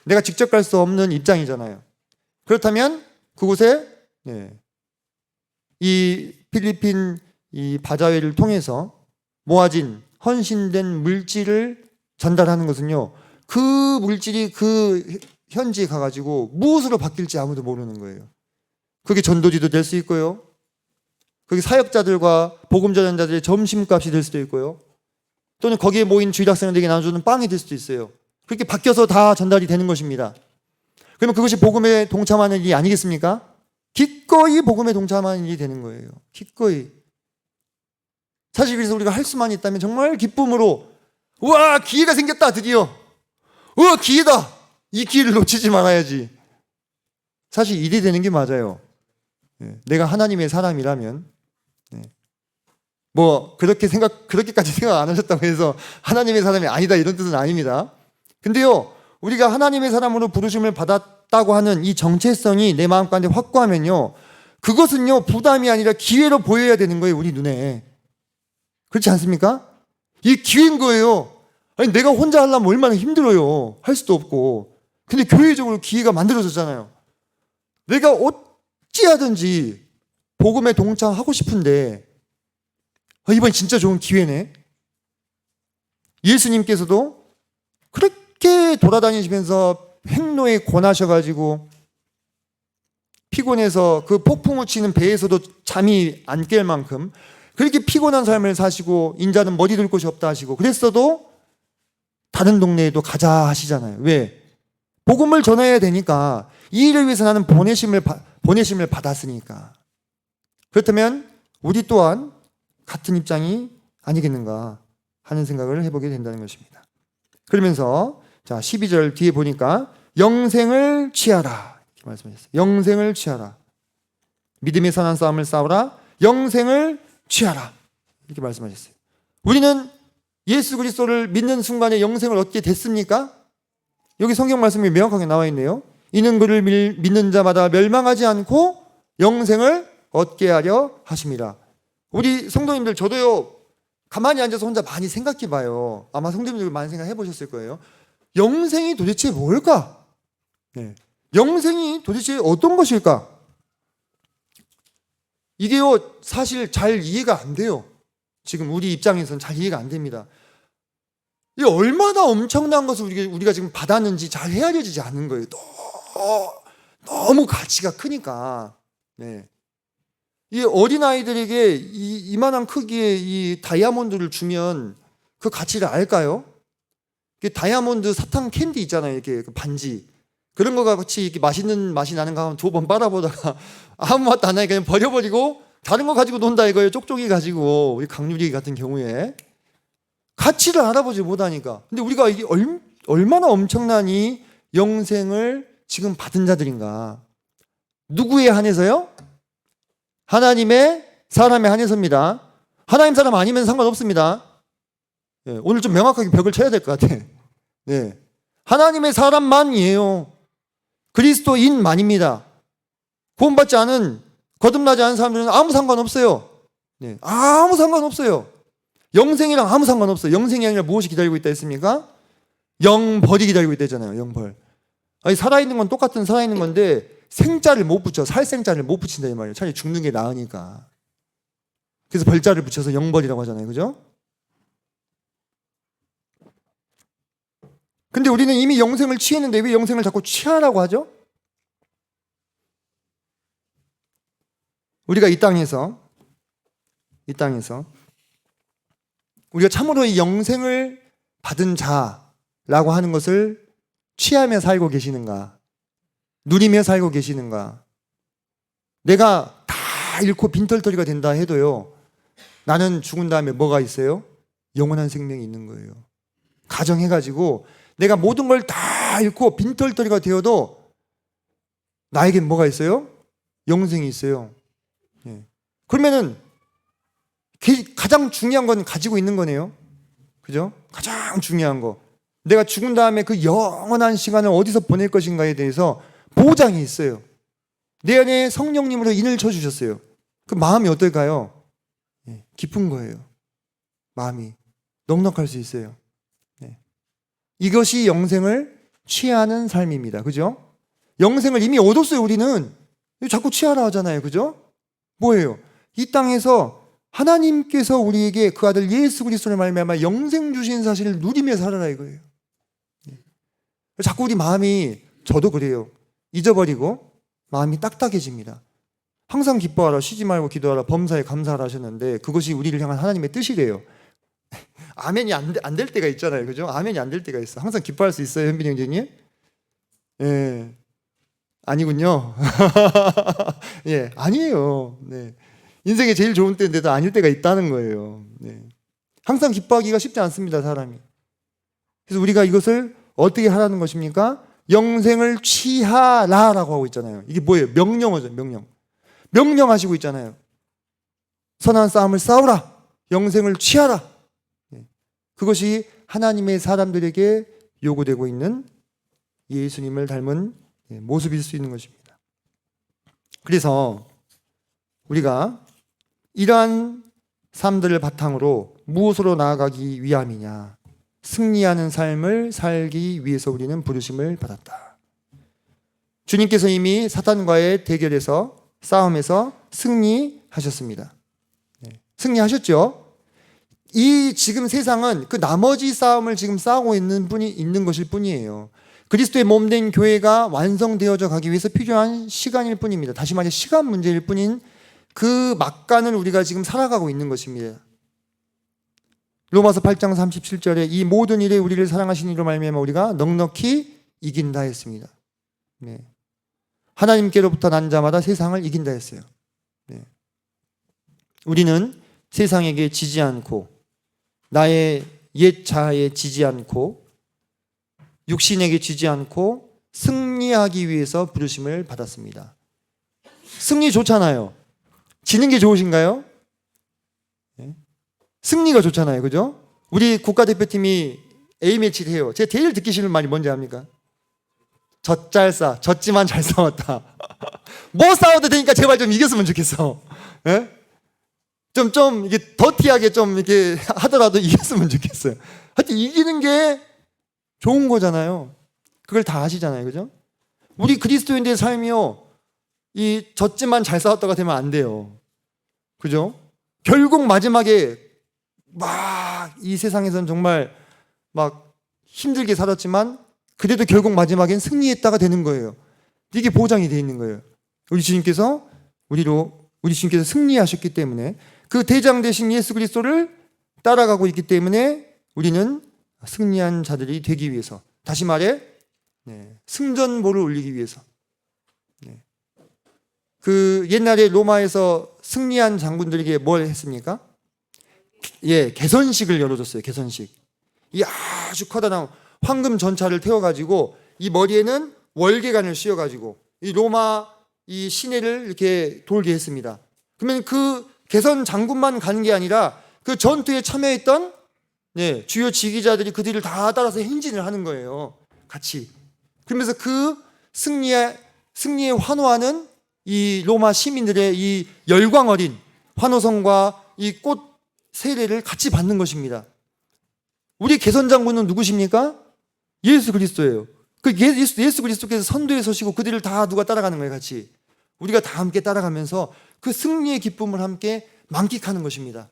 내가 직접 갈 수 없는 입장이잖아요. 그렇다면 그곳에 이 필리핀 이 바자회를 통해서 모아진 헌신된 물질을 전달하는 것은요, 그 물질이 그 현지에 가가지고 무엇으로 바뀔지 아무도 모르는 거예요. 그게 전도지도 될 수 있고요, 그게 사역자들과 복음 전환자들의 점심값이 될 수도 있고요, 또는 거기에 모인 주일 학생들에게 나눠주는 빵이 될 수도 있어요. 그렇게 바뀌어서 다 전달이 되는 것입니다. 그러면 그것이 복음에 동참하는 일이 아니겠습니까? 기꺼이 복음에 동참하는 일이 되는 거예요. 기꺼이. 사실 그래서 우리가 할 수만 있다면 정말 기쁨으로, 우와 기회가 생겼다 드디어, 우와 기회다, 이 기회를 놓치지 말아야지. 사실 일이 되는 게 맞아요. 내가 하나님의 사람이라면 뭐 그렇게까지 생각 안 하셨다고 해서 하나님의 사람이 아니다 이런 뜻은 아닙니다. 근데요, 우리가 하나님의 사람으로 부르심을 받았다고 하는 이 정체성이 내 마음 가운데 확고하면요, 그것은요, 부담이 아니라 기회로 보여야 되는 거예요, 우리 눈에. 그렇지 않습니까? 이게 기회인 거예요. 아니, 내가 혼자 하려면 얼마나 힘들어요. 할 수도 없고. 근데 교회적으로 기회가 만들어졌잖아요. 내가 어찌하든지 복음에 동참하고 싶은데, 이번 진짜 좋은 기회네. 예수님께서도 그렇게 돌아다니시면서 행로에 권하셔가지고 피곤해서 그 폭풍우 치는 배에서도 잠이 안 깰 만큼 그렇게 피곤한 삶을 사시고, 인자는 머리 둘 곳이 없다 하시고, 그랬어도 다른 동네에도 가자 하시잖아요. 왜? 복음을 전해야 되니까. 이 일을 위해서 나는 보내심을 받았으니까. 그렇다면 우리 또한 같은 입장이 아니겠는가 하는 생각을 해보게 된다는 것입니다. 그러면서 자, 12절 뒤에 보니까 영생을 취하라 이렇게 말씀하셨어요. 영생을 취하라. 믿음의 선한 싸움을 싸우라. 영생을 취하라 이렇게 말씀하셨어요. 우리는 예수 그리스도를 믿는 순간에 영생을 얻게 됐습니까? 여기 성경 말씀이 명확하게 나와 있네요. 이는 그를 믿는 자마다 멸망하지 않고 영생을 얻게 하려 하십니다. 우리 성도님들, 저도요, 가만히 앉아서 혼자 많이 생각해 봐요. 아마 성도님들 많이 생각해 보셨을 거예요. 영생이 도대체 뭘까? 네. 영생이 도대체 어떤 것일까? 이게요, 사실 잘 이해가 안 돼요. 지금 우리 입장에서는 잘 이해가 안 됩니다. 이 얼마나 엄청난 것을 우리가 지금 받았는지 잘 헤아려지지 않는 거예요. 너무 가치가 크니까. 네. 이 어린아이들에게 이만한 크기의 이 다이아몬드를 주면 그 가치를 알까요? 다이아몬드 사탕 캔디 있잖아요. 이렇게 그 반지. 그런 거 같이 이렇게 맛있는 맛이 나는 거 하면 2번 빨아보다가 아무 맛도 안 나니까 그냥 버려버리고 다른 거 가지고 논다 이거예요. 쪽쪽이 가지고, 우리 강유리 같은 경우에. 가치를 알아보지 못하니까. 근데 우리가 이게 얼마나 엄청난 이 영생을 지금 받은 자들인가. 누구에 한해서요? 하나님의 사람에 한해서입니다. 하나님 사람 아니면 상관없습니다. 네, 오늘 좀 명확하게 벽을 쳐야 될 것 같아. 네. 하나님의 사람만이에요. 그리스도인만입니다. 구원받지 않은, 거듭나지 않은 사람들은 아무 상관없어요. 네, 아무 상관없어요. 영생이랑 아무 상관없어요. 영생이 아니라 무엇이 기다리고 있다 했습니까? 영벌이 기다리고 있다 했잖아요. 영벌. 아니, 살아있는 건 똑같은 살아있는 건데 생자를 못 붙여, 살생자를 못 붙인다 이 말이에요. 차라리 죽는 게 나으니까. 그래서 벌자를 붙여서 영벌이라고 하잖아요. 그죠? 근데 우리는 이미 영생을 취했는데 왜 영생을 자꾸 취하라고 하죠? 우리가 이 땅에서 우리가 참으로 이 영생을 받은 자라고 하는 것을 취하며 살고 계시는가? 누리며 살고 계시는가? 내가 다 잃고 빈털터리가 된다 해도요, 나는 죽은 다음에 뭐가 있어요? 영원한 생명이 있는 거예요. 가정해가지고 내가 모든 걸 다 잃고 빈털터리가 되어도 나에겐 뭐가 있어요? 영생이 있어요. 예. 그러면은 가장 중요한 건 가지고 있는 거네요. 그죠? 가장 중요한 거. 내가 죽은 다음에 그 영원한 시간을 어디서 보낼 것인가에 대해서 보장이 있어요. 내 안에 성령님으로 인을 쳐주셨어요. 그 마음이 어떨까요? 예, 기쁜 거예요. 마음이 넉넉할 수 있어요. 예. 이것이 영생을 취하는 삶입니다. 그죠? 영생을 이미 얻었어요. 우리는 자꾸 취하라 하잖아요. 그죠? 뭐예요? 이 땅에서 하나님께서 우리에게 그 아들 예수 그리스도를 말미암아 영생 주신 사실을 누리며 살아라 이거예요. 자꾸 우리 마음이, 저도 그래요, 잊어버리고 마음이 딱딱해집니다. 항상 기뻐하라, 쉬지 말고 기도하라, 범사에 감사하라 하셨는데 그것이 우리를 향한 하나님의 뜻이래요. 아멘이 안 될 때가 있잖아요. 그죠? 아멘이 안 될 때가 있어. 항상 기뻐할 수 있어요, 현빈이 형제님? 예. 아니군요. 예, 아니에요. 네. 인생에 제일 좋은 때인데도 아닐 때가 있다는 거예요. 네. 항상 기뻐하기가 쉽지 않습니다, 사람이. 그래서 우리가 이것을 어떻게 하라는 것입니까? 영생을 취하라라고 하고 있잖아요. 이게 뭐예요? 명령어죠, 명령. 명령하시고 있잖아요. 선한 싸움을 싸우라. 영생을 취하라. 네. 그것이 하나님의 사람들에게 요구되고 있는 예수님을 닮은 모습일 수 있는 것입니다. 그래서 우리가 이러한 삶들을 바탕으로 무엇으로 나아가기 위함이냐? 승리하는 삶을 살기 위해서 우리는 부르심을 받았다. 주님께서 이미 사탄과의 대결에서 싸움에서 승리하셨습니다. 승리하셨죠? 이 지금 세상은 그 나머지 싸움을 지금 싸우고 있는 것일 뿐이에요. 그리스도의 몸된 교회가 완성되어져 가기 위해서 필요한 시간일 뿐입니다. 다시 말해 시간 문제일 뿐인 그 막간을 우리가 지금 살아가고 있는 것입니다. 로마서 8장 37절에 이 모든 일에 우리를 사랑하신 이로 말미암아 우리가 넉넉히 이긴다 했습니다. 네. 하나님께로부터 난 자마다 세상을 이긴다 했어요. 네. 우리는 세상에게 지지 않고 나의 옛 자아에 지지 않고 육신에게 지지 않고 승리하기 위해서 부르심을 받았습니다. 승리 좋잖아요. 지는 게 좋으신가요? 네. 승리가 좋잖아요. 그죠? 우리 국가대표팀이 A매치를 해요. 제가 제일 듣기 싫은 말이 뭔지 압니까? 젖잘싸, 졌지만 잘 싸웠다. 뭐 싸워도 되니까 제발 좀 이겼으면 좋겠어. 네? 좀 이게 더티하게 좀 이렇게 하더라도 이겼으면 좋겠어요. 하여튼 이기는 게 좋은 거잖아요. 그걸 다 아시잖아요. 그죠? 우리 그리스도인들의 삶이요. 이 졌지만 잘 싸웠다가 되면 안 돼요. 그죠? 결국 마지막에 막 이 세상에서는 정말 막 힘들게 살았지만 그래도 결국 마지막엔 승리했다가 되는 거예요. 이게 보장이 되어 있는 거예요. 우리 주님께서 승리하셨기 때문에 그 대장 되신 예수 그리스도를 따라가고 있기 때문에 우리는 승리한 자들이 되기 위해서, 다시 말해 승전보를 올리기 위해서, 그 옛날에 로마에서 승리한 장군들에게 뭘 했습니까? 개선식을 열어줬어요. 개선식. 이 아주 커다란 황금 전차를 태워가지고 이 머리에는 월계관을 씌워가지고 이 로마 이 시내를 이렇게 돌게 했습니다. 그러면 그 개선 장군만 가는 게 아니라 그 전투에 참여했던 주요 지휘자들이 그들을 다 따라서 행진을 하는 거예요. 같이. 그러면서 그 승리에 환호하는 이 로마 시민들의 이 열광 어린 환호성과 이 꽃 세례를 같이 받는 것입니다. 우리 개선 장군은 누구십니까? 예수 그리스도예요. 그 예수 그리스도께서 선두에 서시고 그들을 다 누가 따라가는 거예요, 같이. 우리가 다 함께 따라가면서 그 승리의 기쁨을 함께 만끽하는 것입니다.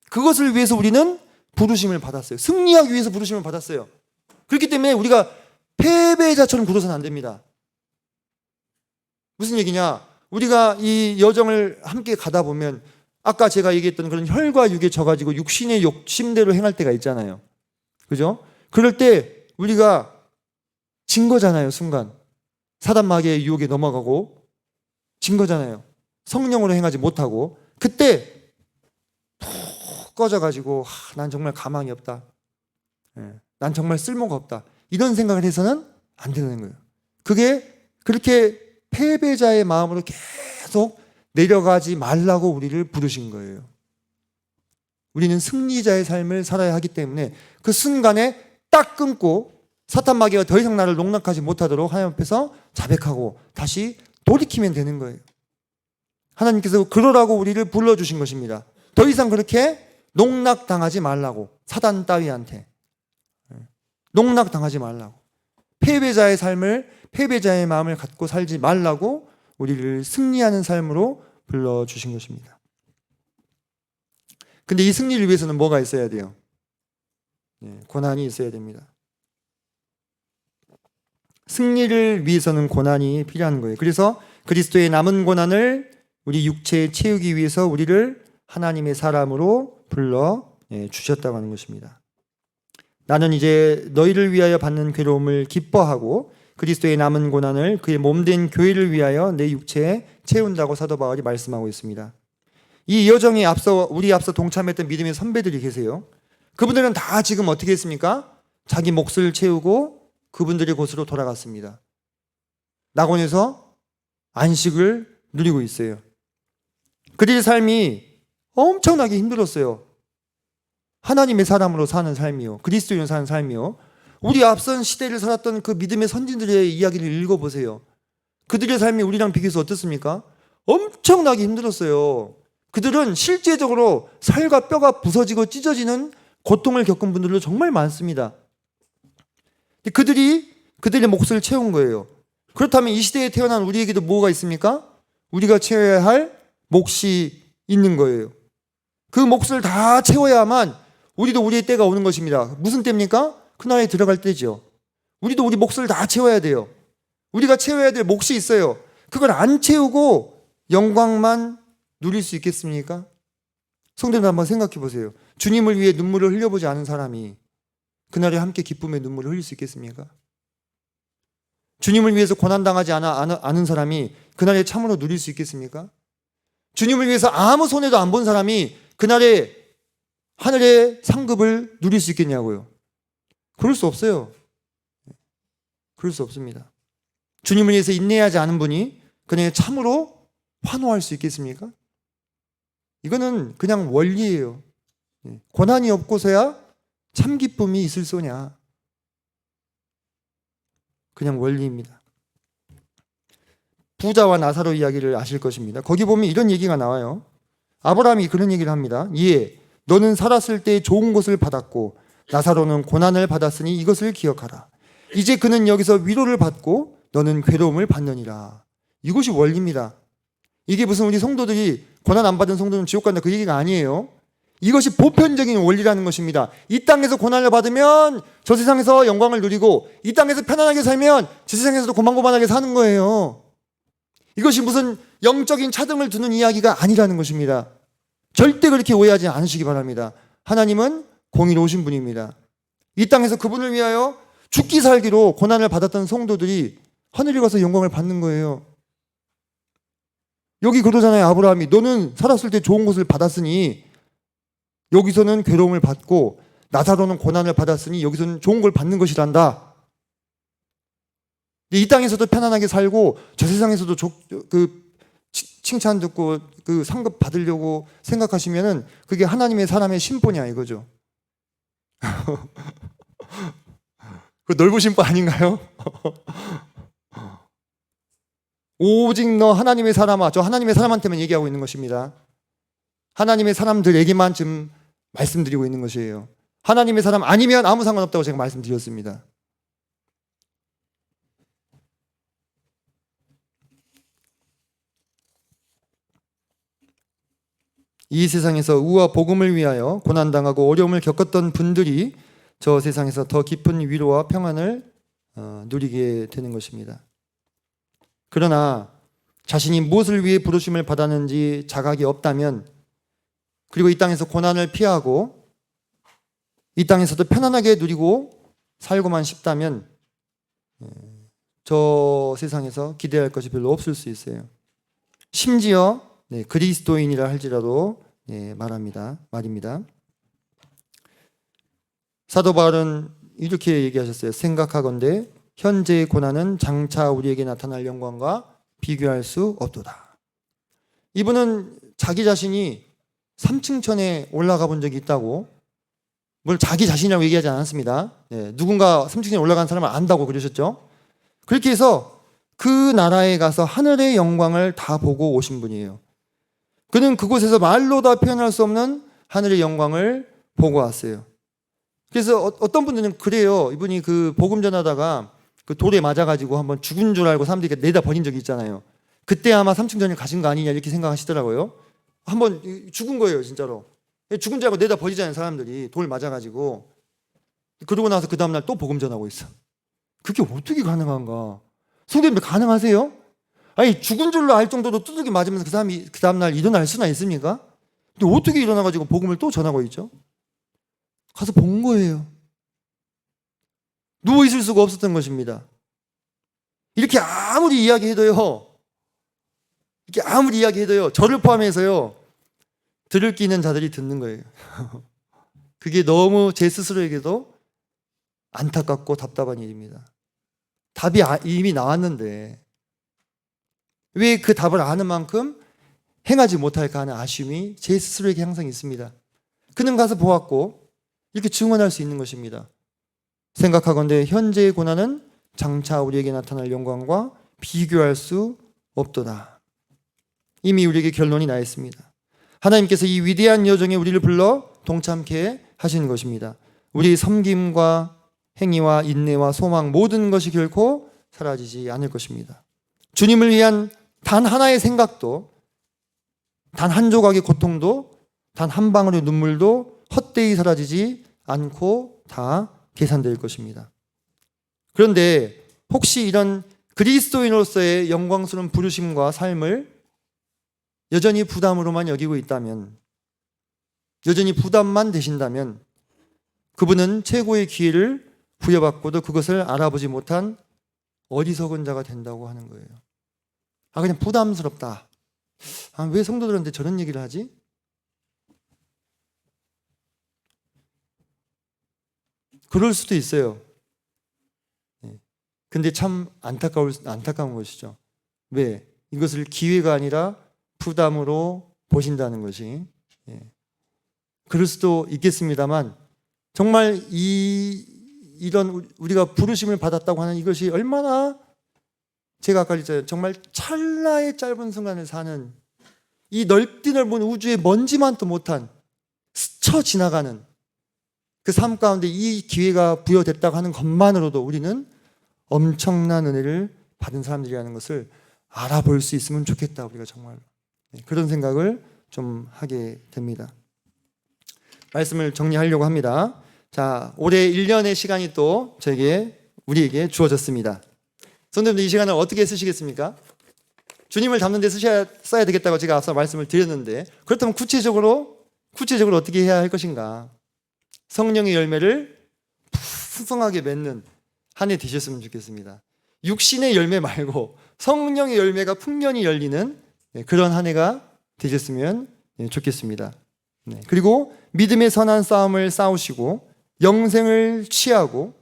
그것을 위해서 우리는 부르심을 받았어요. 승리하기 위해서 부르심을 받았어요. 그렇기 때문에 우리가 패배자처럼 굴어서는 안 됩니다. 무슨 얘기냐? 우리가 이 여정을 함께 가다 보면 아까 제가 얘기했던 그런 혈과 육에 져가지고 육신의 욕심대로 행할 때가 있잖아요. 그죠? 그럴 때 우리가 진 거잖아요, 순간. 사단 마귀의 유혹에 넘어가고 진 거잖아요. 성령으로 행하지 못하고. 그때 푹 꺼져가지고 난 정말 가망이 없다. 난 정말 쓸모가 없다. 이런 생각을 해서는 안 되는 거예요. 그게 그렇게 패배자의 마음으로 계속 내려가지 말라고 우리를 부르신 거예요. 우리는 승리자의 삶을 살아야 하기 때문에 그 순간에 딱 끊고 사탄 마귀가 더 이상 나를 농락하지 못하도록 하나님 앞에서 자백하고 다시 돌이키면 되는 거예요. 하나님께서 그러라고 우리를 불러주신 것입니다. 더 이상 그렇게 농락당하지 말라고, 사단 따위한테 농락당하지 말라고, 패배자의 삶을, 패배자의 마음을 갖고 살지 말라고 우리를 승리하는 삶으로 불러주신 것입니다. 근데 이 승리를 위해서는 뭐가 있어야 돼요? 고난이 있어야 됩니다. 승리를 위해서는 고난이 필요한 거예요. 그래서 그리스도의 남은 고난을 우리 육체에 채우기 위해서 우리를 하나님의 사람으로 불러 주셨다고 하는 것입니다. 나는 이제 너희를 위하여 받는 괴로움을 기뻐하고 그리스도의 남은 고난을 그의 몸된 교회를 위하여 내 육체에 채운다고 사도 바울이 말씀하고 있습니다. 이 여정에 우리 앞서 동참했던 믿음의 선배들이 계세요. 그분들은 다 지금 어떻게 했습니까? 자기 몫을 채우고 그분들의 곳으로 돌아갔습니다. 낙원에서 안식을 누리고 있어요. 그들의 삶이 엄청나게 힘들었어요. 하나님의 사람으로 사는 삶이요, 그리스도인으로 사는 삶이요. 우리 앞선 시대를 살았던 그 믿음의 선진들의 이야기를 읽어보세요. 그들의 삶이 우리랑 비교해서 어떻습니까? 엄청나게 힘들었어요. 그들은 실제적으로 살과 뼈가 부서지고 찢어지는 고통을 겪은 분들도 정말 많습니다. 그들의 몫을 채운 거예요. 그렇다면 이 시대에 태어난 우리에게도 뭐가 있습니까? 우리가 채워야 할 몫이 있는 거예요. 그 몫을 다 채워야만 우리도 우리의 때가 오는 것입니다. 무슨 때입니까? 그 나라에 들어갈 때죠. 우리도 우리 몫을 다 채워야 돼요. 우리가 채워야 될 몫이 있어요. 그걸 안 채우고 영광만 누릴 수 있겠습니까? 성도들 한번 생각해 보세요. 주님을 위해 눈물을 흘려보지 않은 사람이 그날에 함께 기쁨의 눈물을 흘릴 수 있겠습니까? 주님을 위해서 고난당하지 않은 사람이 그날에 참으로 누릴 수 있겠습니까? 주님을 위해서 아무 손해도 안 본 사람이 그날에 하늘의 상급을 누릴 수 있겠냐고요. 그럴 수 없어요. 그럴 수 없습니다. 주님을 위해서 인내하지 않은 분이 그날에 참으로 환호할 수 있겠습니까? 이거는 그냥 원리예요. 고난이 없고서야 참 기쁨이 있을 소냐. 그냥 원리입니다. 부자와 나사로 이야기를 아실 것입니다. 거기 보면 이런 얘기가 나와요. 아브라함이 그런 얘기를 합니다. 예, 너는 살았을 때 좋은 것을 받았고 나사로는 고난을 받았으니 이것을 기억하라. 이제 그는 여기서 위로를 받고 너는 괴로움을 받느니라. 이것이 원리입니다. 이게 무슨 우리 성도들이 고난 안 받은 성도는 지옥 간다 그 얘기가 아니에요. 이것이 보편적인 원리라는 것입니다. 이 땅에서 고난을 받으면 저 세상에서 영광을 누리고 이 땅에서 편안하게 살면 저 세상에서도 고만고만하게 사는 거예요. 이것이 무슨 영적인 차등을 두는 이야기가 아니라는 것입니다. 절대 그렇게 오해하지 않으시기 바랍니다. 하나님은 공의로우신 분입니다. 이 땅에서 그분을 위하여 죽기 살기로 고난을 받았던 성도들이 하늘에 가서 영광을 받는 거예요. 여기 그러잖아요. 아브라함이 너는 살았을 때 좋은 것을 받았으니 여기서는 괴로움을 받고 나사로는 고난을 받았으니 여기서는 좋은 걸 받는 것이란다. 이 땅에서도 편안하게 살고 저 세상에서도 칭찬 듣고 그 상급 받으려고 생각하시면은 그게 하나님의 사람의 심보냐 이거죠. 그 넓으신 분 아닌가요? 오직 너 하나님의 사람아. 저 하나님의 사람한테만 얘기하고 있는 것입니다. 하나님의 사람들에게만 지금 말씀드리고 있는 것이에요. 하나님의 사람 아니면 아무 상관없다고 제가 말씀드렸습니다. 이 세상에서 우와 복음을 위하여 고난당하고 어려움을 겪었던 분들이 저 세상에서 더 깊은 위로와 평안을 누리게 되는 것입니다. 그러나 자신이 무엇을 위해 부르심을 받았는지 자각이 없다면, 그리고 이 땅에서 고난을 피하고 이 땅에서도 편안하게 누리고 살고만 싶다면 저 세상에서 기대할 것이 별로 없을 수 있어요. 심지어 그리스도인이라 할지라도 말입니다. 사도 바울은 이렇게 얘기하셨어요. 생각하건대 현재의 고난은 장차 우리에게 나타날 영광과 비교할 수 없도다. 이분은 자기 자신이 3층천에 올라가 본 적이 있다고, 뭘 자기 자신이라고 얘기하지 않았습니다. 누군가 3층천에 올라간 사람을 안다고 그러셨죠. 그렇게 해서 그 나라에 가서 하늘의 영광을 다 보고 오신 분이에요. 그는 그곳에서 말로 다 표현할 수 없는 하늘의 영광을 보고 왔어요. 그래서 어떤 분들은 그래요. 이분이 그 복음 전하다가 그 돌에 맞아가지고 한번 죽은 줄 알고 사람들이 내다 버린 적이 있잖아요. 그때 아마 3층전을 가신 거 아니냐 이렇게 생각하시더라고요. 한번 죽은 거예요, 진짜로. 죽은 줄 알고 내다 버리잖아요, 사람들이. 돌 맞아가지고. 그러고 나서 그 다음날 또 복음 전하고 있어. 그게 어떻게 가능한가? 성도님들 가능하세요? 아니, 죽은 줄로 알 정도로 두들기 맞으면서 그 사람이 그 다음날 일어날 수나 있습니까? 근데 어떻게 일어나가지고 복음을 또 전하고 있죠? 가서 본 거예요. 누워있을 수가 없었던 것입니다. 이렇게 아무리 이야기해도요, 저를 포함해서요, 들을 끼 있는 자들이 듣는 거예요. 그게 너무 제 스스로에게도 안타깝고 답답한 일입니다. 답이 이미 나왔는데 왜 그 답을 아는 만큼 행하지 못할까 하는 아쉬움이 제 스스로에게 항상 있습니다. 그는 가서 보았고 이렇게 증언할 수 있는 것입니다. 생각하건대 현재의 고난은 장차 우리에게 나타날 영광과 비교할 수 없도다. 이미 우리에게 결론이 나 있습니다. 하나님께서 이 위대한 여정에 우리를 불러 동참케 하시는 것입니다. 우리의 섬김과 행위와 인내와 소망 모든 것이 결코 사라지지 않을 것입니다. 주님을 위한 단 하나의 생각도, 단 한 조각의 고통도, 단 한 방울의 눈물도 헛되이 사라지지 않고 다 계산될 것입니다. 그런데 혹시 이런 그리스도인으로서의 영광스러운 부르심과 삶을 여전히 부담으로만 여기고 있다면, 여전히 부담만 되신다면 그분은 최고의 기회를 부여받고도 그것을 알아보지 못한 어리석은 자가 된다고 하는 거예요. 그냥 부담스럽다. 왜 성도들한테 저런 얘기를 하지? 그럴 수도 있어요. 근데 참 안타까운 것이죠. 왜? 이것을 기회가 아니라 부담으로 보신다는 것이. 그럴 수도 있겠습니다만 정말 이런 우리가 부르심을 받았다고 하는 이것이 얼마나, 제가 아까 했잖아요. 정말 찰나의 짧은 순간을 사는, 이 넓디 넓은 우주의 먼지만도 못한 스쳐 지나가는 그 삶 가운데 이 기회가 부여됐다고 하는 것만으로도 우리는 엄청난 은혜를 받은 사람들이라는 것을 알아볼 수 있으면 좋겠다. 우리가 정말 그런 생각을 좀 하게 됩니다. 말씀을 정리하려고 합니다. 자, 올해 1년의 시간이 또 우리에게 주어졌습니다. 성도님들, 이 시간을 어떻게 쓰시겠습니까? 주님을 닮는 데 써야 되겠다고 제가 앞서 말씀을 드렸는데, 그렇다면 구체적으로 어떻게 해야 할 것인가? 성령의 열매를 풍성하게 맺는 한 해 되셨으면 좋겠습니다. 육신의 열매 말고 성령의 열매가 풍년이 열리는 그런 한 해가 되셨으면 좋겠습니다. 그리고 믿음의 선한 싸움을 싸우시고 영생을 취하고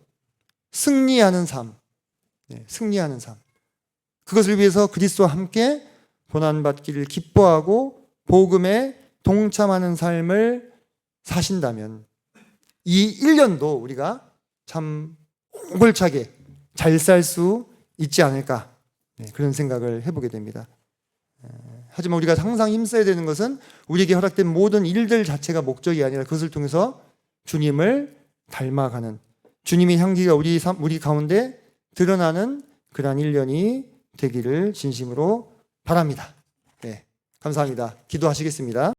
승리하는 삶, 승리하는 삶. 그것을 위해서 그리스도와 함께 고난받기를 기뻐하고 복음에 동참하는 삶을 사신다면 이 1년도 우리가 참 옹골차게 잘 살 수 있지 않을까, 그런 생각을 해보게 됩니다. 하지만 우리가 항상 힘써야 되는 것은 우리에게 허락된 모든 일들 자체가 목적이 아니라 그것을 통해서 주님을 닮아가는, 주님의 향기가 우리 가운데 드러나는 그러한 1년이 되기를 진심으로 바랍니다. 감사합니다. 기도하시겠습니다.